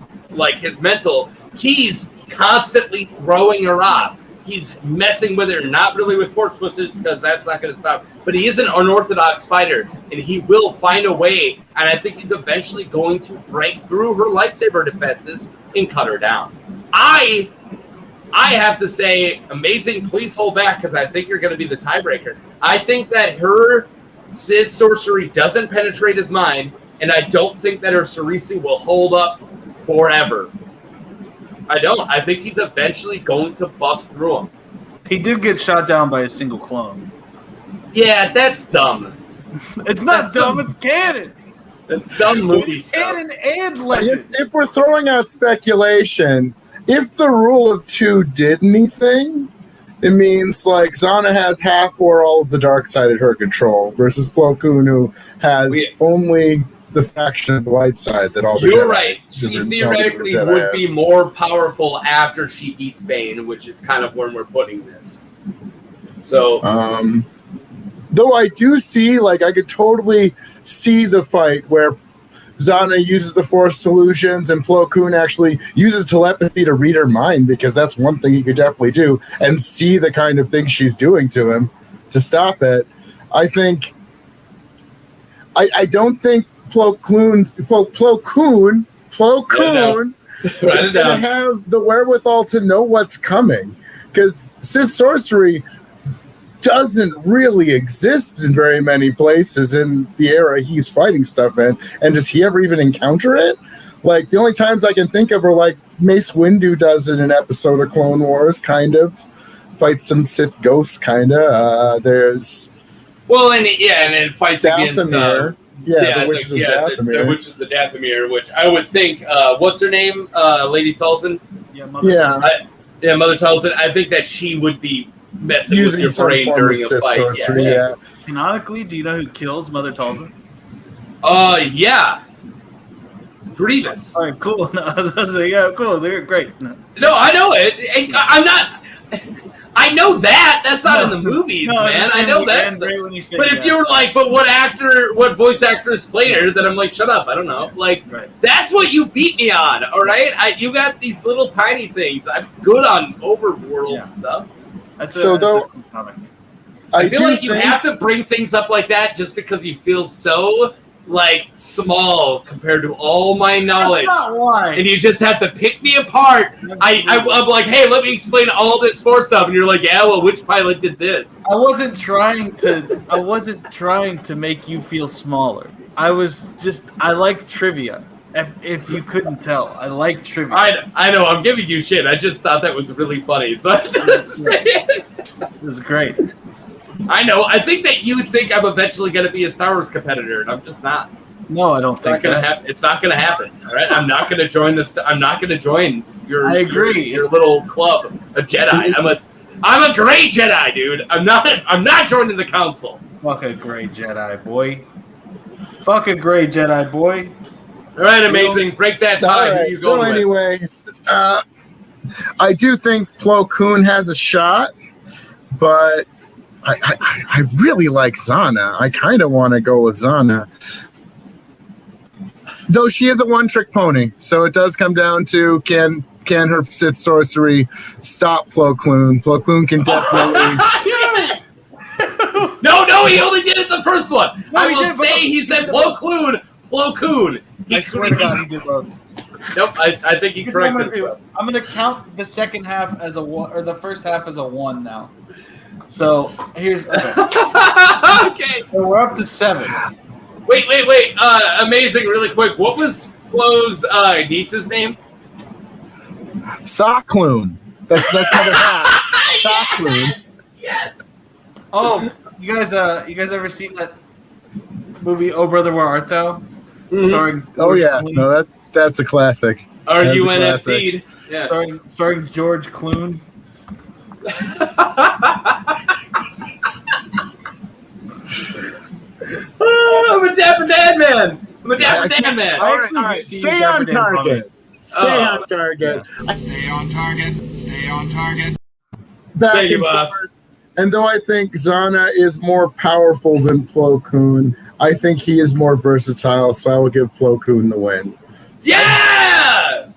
mental, he's constantly throwing her off. He's messing with her, not really with force pushes, because that's not going to stop. But he is an unorthodox fighter, and he will find a way, and I think he's eventually going to break through her lightsaber defenses and cut her down. I have to say, amazing, please hold back, because I think you're going to be the tiebreaker. I think that her Sith sorcery doesn't penetrate his mind, and I don't think that her Cerisi will hold up forever. I don't. I think he's eventually going to bust through him. He did get shot down by a single clone. Yeah, that's dumb. It's not dumb. It's canon. That's dumb movie stuff. Canon and legend. If we're throwing out speculation, if the rule of two did anything, it means like Zannah has half or all of the dark side at her control versus Plo Koon, who has only the faction of the light side that all the You're Jedi, right. She theoretically would be more powerful after she beats Bane, which is kind of where we're putting this. So, though I do see, like, I could totally see the fight where Zannah uses the Force illusions and Plo Koon actually uses telepathy to read her mind, because that's one thing he could definitely do, and see the kind of things she's doing to him to stop it. I think I don't think Plo Koon is going to have the wherewithal to know what's coming, because Sith sorcery doesn't really exist in very many places in the era he's fighting stuff in. And does he ever even encounter it? Like, the only times I can think of are like Mace Windu does in an episode of Clone Wars, kind of fights some Sith ghosts, kind of. There's and it fights against the Witches of Dathomir. The Witches of Dathomir, which I would think, what's her name? Lady Tulsin? Mother Tulsin. I think that she would be messing using with your brain during a fight. Sorcery, Canonically, do you know who kills Mother Tulsin? Grievous. All right, cool. No, I was gonna say, yeah, cool. They're great. No, I know it. I'm not. I know that. That's not in the movies, man. I know that. But if you were like, but what voice actress played her, then I'm like, shut up. I don't know. Like, that's what you beat me on, all right? You got these little tiny things. I'm good on overworld stuff. So though, I feel like you have to bring things up like that just because you feel so like small compared to all my knowledge. That's not why. And you just have to pick me apart. I'm like, hey, let me explain all this Force stuff, and you're like, yeah, well, which pilot did this? I wasn't trying to make you feel smaller. I like trivia. If you couldn't tell, I like trivia. I know, I'm giving you shit. I just thought that was really funny, so I just say it. It was great. I know. I think that you think I'm eventually going to be a Star Wars competitor, and I'm just not. No, I don't think that. It's not going to happen. All right, I'm not going to join this. I'm not going to join your. I agree. Your little club of Jedi. I'm a gray Jedi, dude. I'm not joining the council. Fuck a gray Jedi, boy. Fuck a gray Jedi, boy. All right, amazing. Break that tie. All right, so anyway, I do think Plo Koon has a shot, but I really like Zannah. I kind of want to go with Zannah. Though she is a one-trick pony, so it does come down to can her Sith sorcery stop Plo Koon? Plo Koon can definitely... No, he only did it the first one. I will say he said Plo Koon. I swear to God, he did both. Nope, I think he corrected it. I'm going to count the second half as a 1, or the first half as a 1 now. So, here's... Okay. So we're up to 7. Wait. Amazing, really quick. What was Plo's niece's name? Kloon. That's another half. Kloon. Yes. Oh, you guys ever seen that movie Oh Brother Where Art Thou? Mm-hmm. Starring Oh yeah, Clooney. no, that's a classic. RUNFD. Yeah. Starring George Kloon. Oh, I'm a Dapper Dad man. I actually used to use Stay on Dapper Dan target. Stay on target. Yeah. Stay on target. Stay on target. Back Thank you, and boss. forth. And though I think Zannah is more powerful than Plo Koon, I think he is more versatile, so I will give Plo Koon the win. Yeah!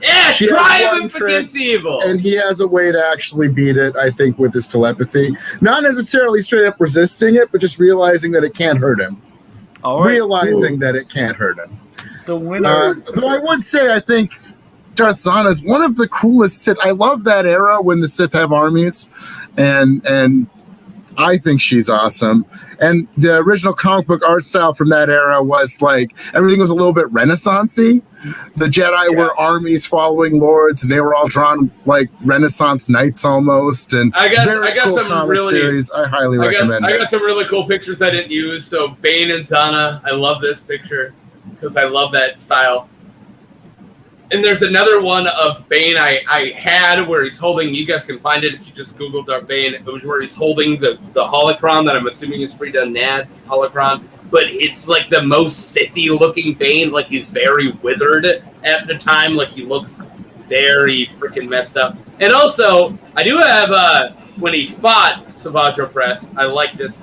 Yeah, She has triumph one trick, against evil. And he has a way to actually beat it, I think, with his telepathy. Not necessarily straight up resisting it, but just realizing that it can't hurt him. All right. Realizing that it can't hurt him. The winner. Though I would say, I think Darth Zannah is one of the coolest Sith. I love that era when the Sith have armies, and I think she's awesome. And the original comic book art style from that era was like everything was a little bit Renaissance-y. The Jedi were armies following lords, and they were all drawn like Renaissance knights almost. And I got cool some comic really series. I highly recommend. I got some really cool pictures I didn't use. So Bane and Zannah, I love this picture because I love that style. And there's another one of Bane I had where he's holding, you guys can find it if you just Google Darth Bane. It was where he's holding the holocron that I'm assuming is Frida Nad's holocron. But it's like the most Sithy looking Bane. Like he's very withered at the time. Like he looks very freaking messed up. And also, I do have, when he fought Savage Opress, I like this.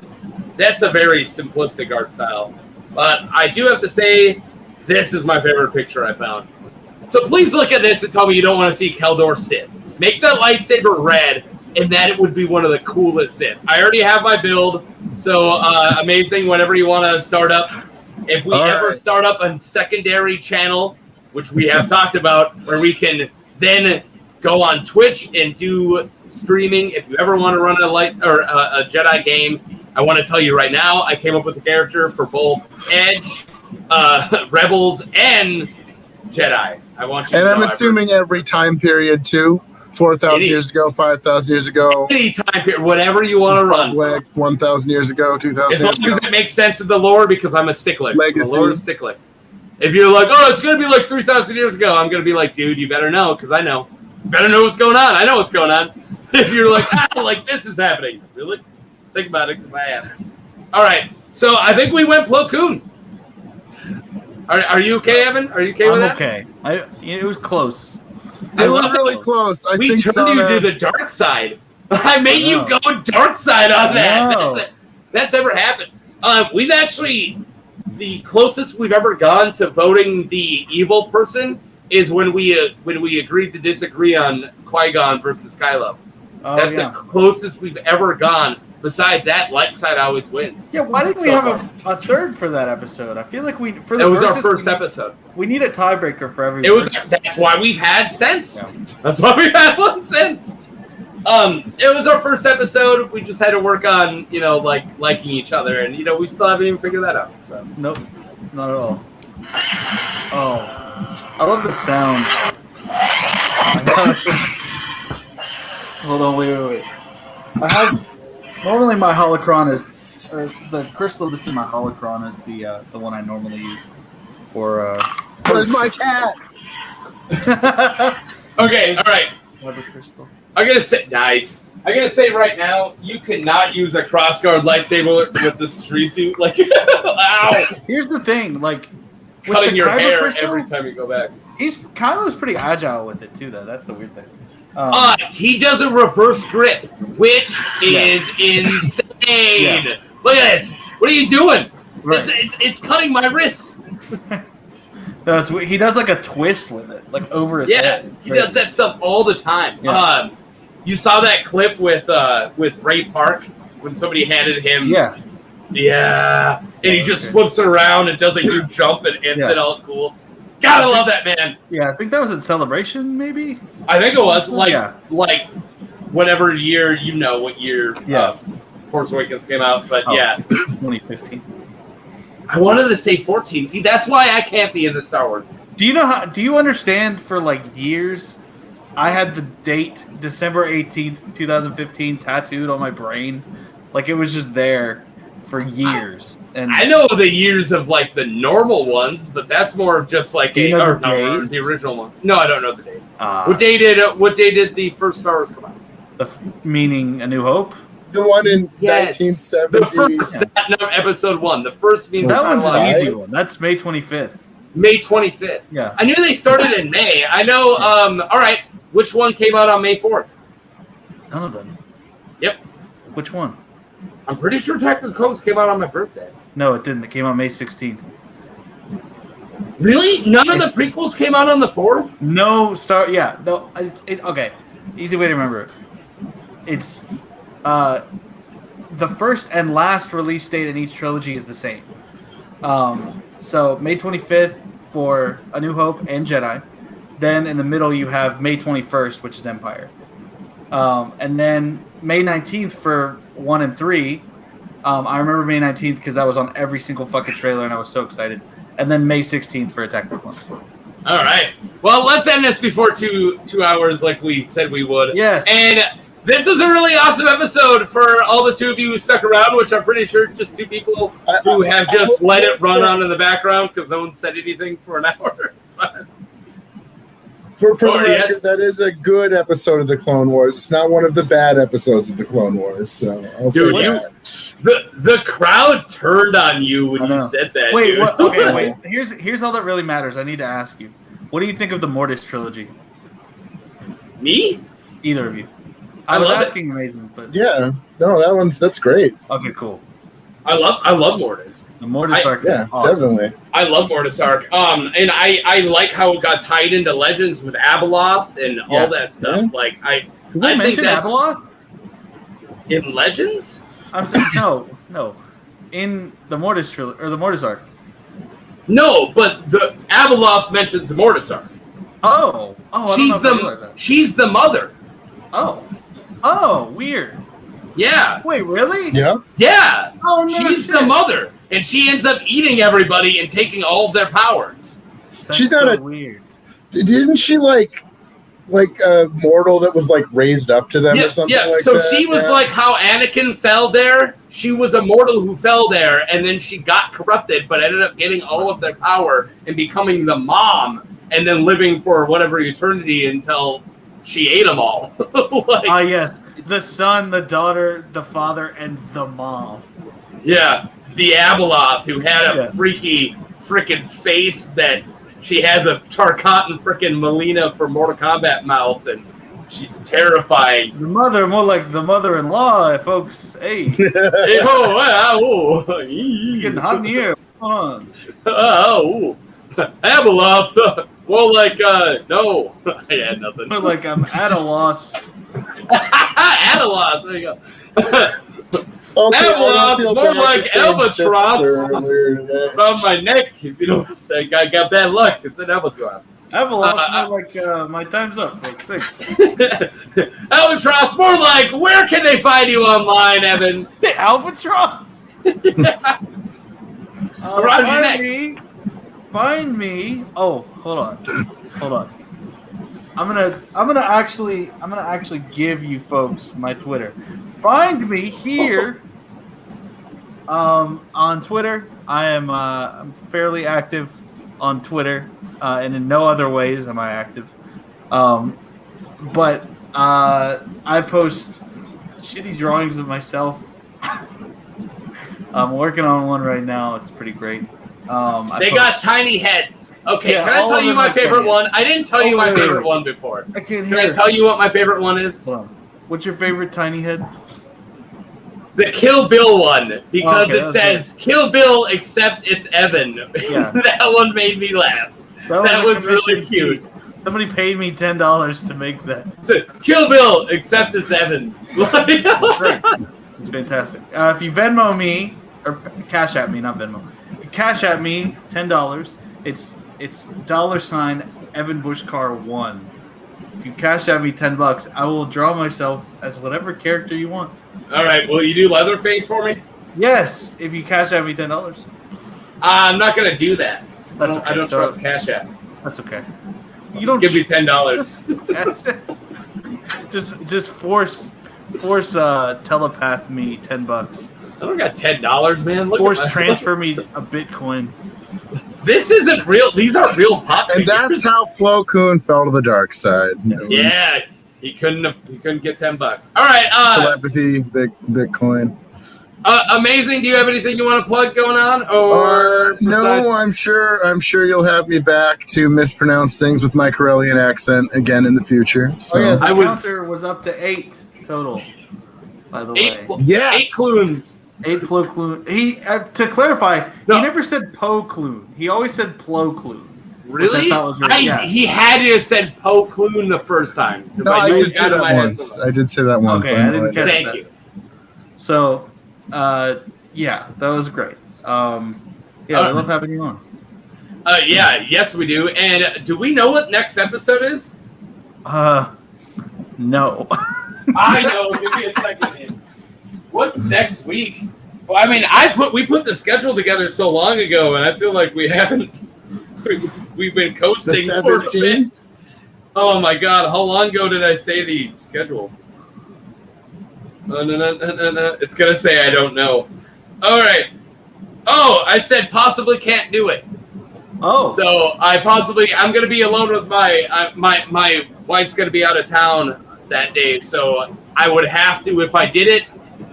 That's a very simplistic art style. But I do have to say, this is my favorite picture I found. So please look at this and tell me you don't want to see Keldor Sith. Make that lightsaber red, and that would be one of the coolest Sith. I already have my build, so amazing. Whenever you want to start up, if we ever start up a secondary channel, which we have talked about, where we can then go on Twitch and do streaming. If you ever want to run a Jedi game, I want to tell you right now, I came up with a character for both Edge, Rebels, and Jedi. I want you and to I'm assuming every time period too. 4,000 years ago, 5,000 years ago. Any time period, whatever you want to run. Like 1,000 years ago, 2,000 as long as it makes sense in the lore, because I'm a stickler. Legacy. The lore is stickler. If you're like, oh, it's going to be like 3,000 years ago, I'm going to be like, dude, you better know, because I know. You better know what's going on. I know what's going on. If you're like, like this is happening. Really? Think about it, because I am. All right. So I think we went Plo Koon. Are you okay, Evan? Are you okay with that? I'm okay. It was close. It was really close. I we think turned you to the dark side. I made you go dark side on that. That's ever happened. We've actually, the closest we've ever gone to voting the evil person is when we agreed to disagree on Qui-Gon versus Kylo. Oh, That's yeah. the closest we've ever gone. Besides that, light side always wins. Yeah, why didn't we So have a third for that episode? I feel like it was our first episode. We need a tiebreaker for every. That's why we've had since. Yeah. That's why we've had one since. It was our first episode. We just had to work on, liking each other, and we still haven't even figured that out. So Nope, not at all. Oh, I love the sound. Hold on, wait. I have normally my holocron is, or the crystal that's in my holocron is the one I normally use for. Where's my cat? okay, all right. Whatever crystal. I'm gonna say right now, you cannot use a crossguard lightsaber with the Sri suit. Like, ow! Here's the thing, like Cutting your hair crystal, every time you go back. Kylo's pretty agile with it too, though. That's the weird thing. He does a reverse grip, which is insane. Yeah. Look at this. What are you doing? Right. It's cutting my wrist. No, he does like a twist with it, like over his head. He does that stuff all the time. Yeah. You saw that clip with Ray Park when somebody handed him. Yeah, and he just flips it around and does a huge jump and ends it all cool. Gotta love that, man. Yeah, I think that was in Celebration, maybe. I think it was like whatever year, what year Force Awakens came out, but 2015. I wanted to say 14. See, that's why I can't be in the Star Wars. Do you understand for like years I had the date December 18th, 2015 tattooed on my brain? Like it was just there for years. And I know the years of like the normal ones, but that's more of just like the original ones. No, I don't know the days. What day did the first Star Wars come out? Meaning A New Hope? The one in 1970. The first, episode 1. The first means that one's the easy one. That's May 25th. May 25th. Yeah. I knew they started in May. I know. All right. Which one came out on May 4th? None of them. Yep. Which one? I'm pretty sure Attack of the Clones came out on my birthday. No, it didn't. It came out May 16th. Really? None of the prequels came out on the 4th? No Star. Yeah. No. Okay. Easy way to remember it. It's the first and last release date in each trilogy is the same. So May 25th for A New Hope and Jedi. Then in the middle you have May 21st, which is Empire. And then May 19th for 1 and 3. I remember May 19th because I was on every single fucking trailer and I was so excited. And then May 16th for Attack of the Clones. All right. Well, let's end this before two hours like we said we would. Yes. And this was a really awesome episode for all the 2 of you who stuck around, which I'm pretty sure just 2 people who have just let it run on in the background because no one said anything for an hour. For the record, that is a good episode of the Clone Wars. It's not one of the bad episodes of the Clone Wars. So I'll say that. The crowd turned on you when you said that. Wait, dude. wait. Here's all that really matters. I need to ask you. What do you think of the Mortis trilogy? Me? Either of you. I was asking Amazing, but yeah, no, that's great. Okay, cool. I love Mortis. The Mortis arc is awesome. Definitely. I love Mortis arc. And I like how it got tied into Legends with Abeloth and all that stuff. Yeah. Like I think think that's Abeloth in Legends. I'm saying no. In the Mortis trilogy or the Mortis arc. No, but the Abeloth mentions the Mortis arc. Oh, she's the mother. Oh, weird. Yeah. Wait, really? Yeah. Yeah. Oh, no, she's the mother, and she ends up eating everybody and taking all of their powers. That's she's not so weird. Didn't she like a mortal that was like raised up to them or something like so that? So she was like how Anakin fell there. She was a mortal who fell there, and then she got corrupted, but ended up getting all of their power and becoming the mom, and then living for whatever eternity until she ate them all. Yes. The son, the daughter, the father, and the mom. Yeah. The Abeloth, who had a freaky freaking face that she had the Tarkatan freaking Melina for Mortal Kombat mouth, and she's terrifying. The mother, more like the mother-in-law, folks. Hey. Hey, Getting hot in here. Come on. Abeloth. Well, like, no. I had nothing. But like, I'm at a loss. Avalos, there you go. Okay, Avalos, more like albatross around my neck. If you know what I'm saying, I got bad luck. It's an albatross. Avalos, more like my time's up, folks. Thanks. Albatross, more like where can they find you online, Evan? The albatross. Around your neck. Find me. Oh, hold on. I'm gonna actually give you folks my Twitter. Find me here. On Twitter, I'm fairly active on Twitter, and in no other ways am I active. But I post shitty drawings of myself. I'm working on one right now. It's pretty great. They got tiny heads. Okay, Yeah, can I all tell of you them my are favorite funny. one? I didn't tell you my wait, favorite wait. one before. I can't Can hear. I tell you what my favorite one is? Hold on. What's your favorite tiny head? The Kill Bill one, because Okay, it that's says Kill Bill except it's Evan. Yeah. That one made me laugh. That was really cute. Somebody paid me $10 to make that. So, Kill Bill except it's Evan. That's right. It's fantastic. If you Venmo me, or Cash at me, not Venmo. If you Cash at me $10, it's $ Evan Bushcar 1. If you Cash at me $10, I will draw myself as whatever character you want. All right, will you do Leatherface for me? Yes, if you Cash at me $10. I'm not gonna do that. That's okay. I don't trust Cash App. That's okay. You don't give me $10. just force telepath me $10. I don't got $10, man. Look Force at my, transfer me a Bitcoin. This isn't real. These are real pop And figures. that's how Kloon fell to the dark side. Yeah, he couldn't get $10. All right. Telepathy, Bitcoin. Amazing. Do you have anything you want to plug going on? Or No, I'm sure you'll have me back to mispronounce things with my Corellian accent again in the future. So. Oh yeah, the I was- counter was up to 8 total. By the eight, way, Yes. 8 Kloons. 8 Plo Kloon. He to clarify, No. he never said Po Kloon. He always said Plo Kloon. Really? thought was right, yeah. He had to have said Po Kloon the first time. 'cause No, I knew did it say out of that my head once. somewhere. I did say that once. Okay, I didn't catch Thank that. you. So, yeah, that was great. Yeah, I love having you on. Yeah, yes, we do. And do we know what next episode is? No. I know. Give me a second. What's next week? Well, I mean, we put the schedule together so long ago, and I feel like we haven't. We've been coasting The for a bit. 17th? Oh my God! How long ago did I say the schedule? No. It's gonna say I don't know. All right. Oh, I said possibly can't do it. Oh. So I'm gonna be alone with my wife's gonna be out of town that day. So I would have to, if I did it,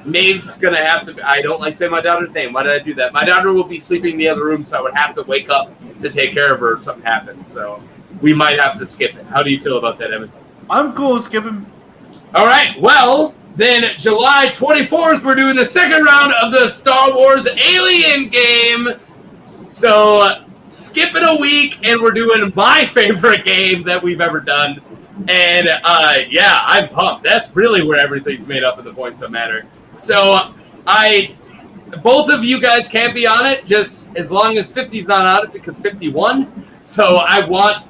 Maeve's gonna have to. I don't like saying my daughter's name. Why did I do that? My daughter will be sleeping in the other room, so I would have to wake up to take care of her if something happens. So we might have to skip it. How do you feel about that, Evan? I'm cool with skipping. All right. Well, then July 24th, we're doing the second round of the Star Wars Alien game. So skip it a week, and we're doing my favorite game that we've ever done. And yeah, I'm pumped. That's really where everything's made up of the points that matter. So both of you guys can't be on it, just as long as 50's not on it, because 50 won. So I want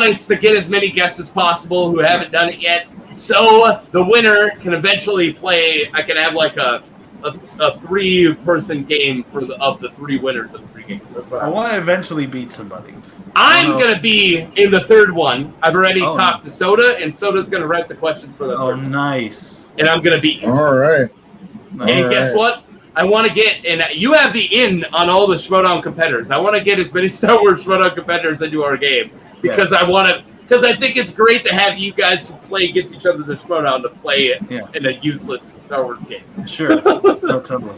us to get as many guests as possible who haven't done it yet. So the winner can eventually play. I can have like a 3-person game of the 3 winners of 3 games. That's what I want to eventually beat somebody. I'm gonna be in the 3rd one. I've already Oh. talked to Soda, and Soda's gonna write the questions for the 3rd one. Nice. And I'm gonna beat you. All right. And guess what? I want to get, and you have the in on all the Schmodown competitors. I want to get as many Star Wars Schmodown competitors into our game because because I think it's great to have you guys who play against each other the Schmodown to play in a useless Star Wars game. Sure. No, totally.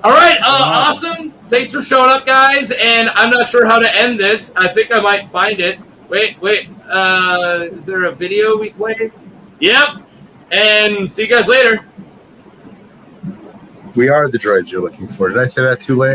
All right, awesome. Thanks for showing up, guys. And I'm not sure how to end this. I think I might find it. Wait. Is there a video we played? Yep. And see you guys later. We are the droids you're looking for. Did I say that too late?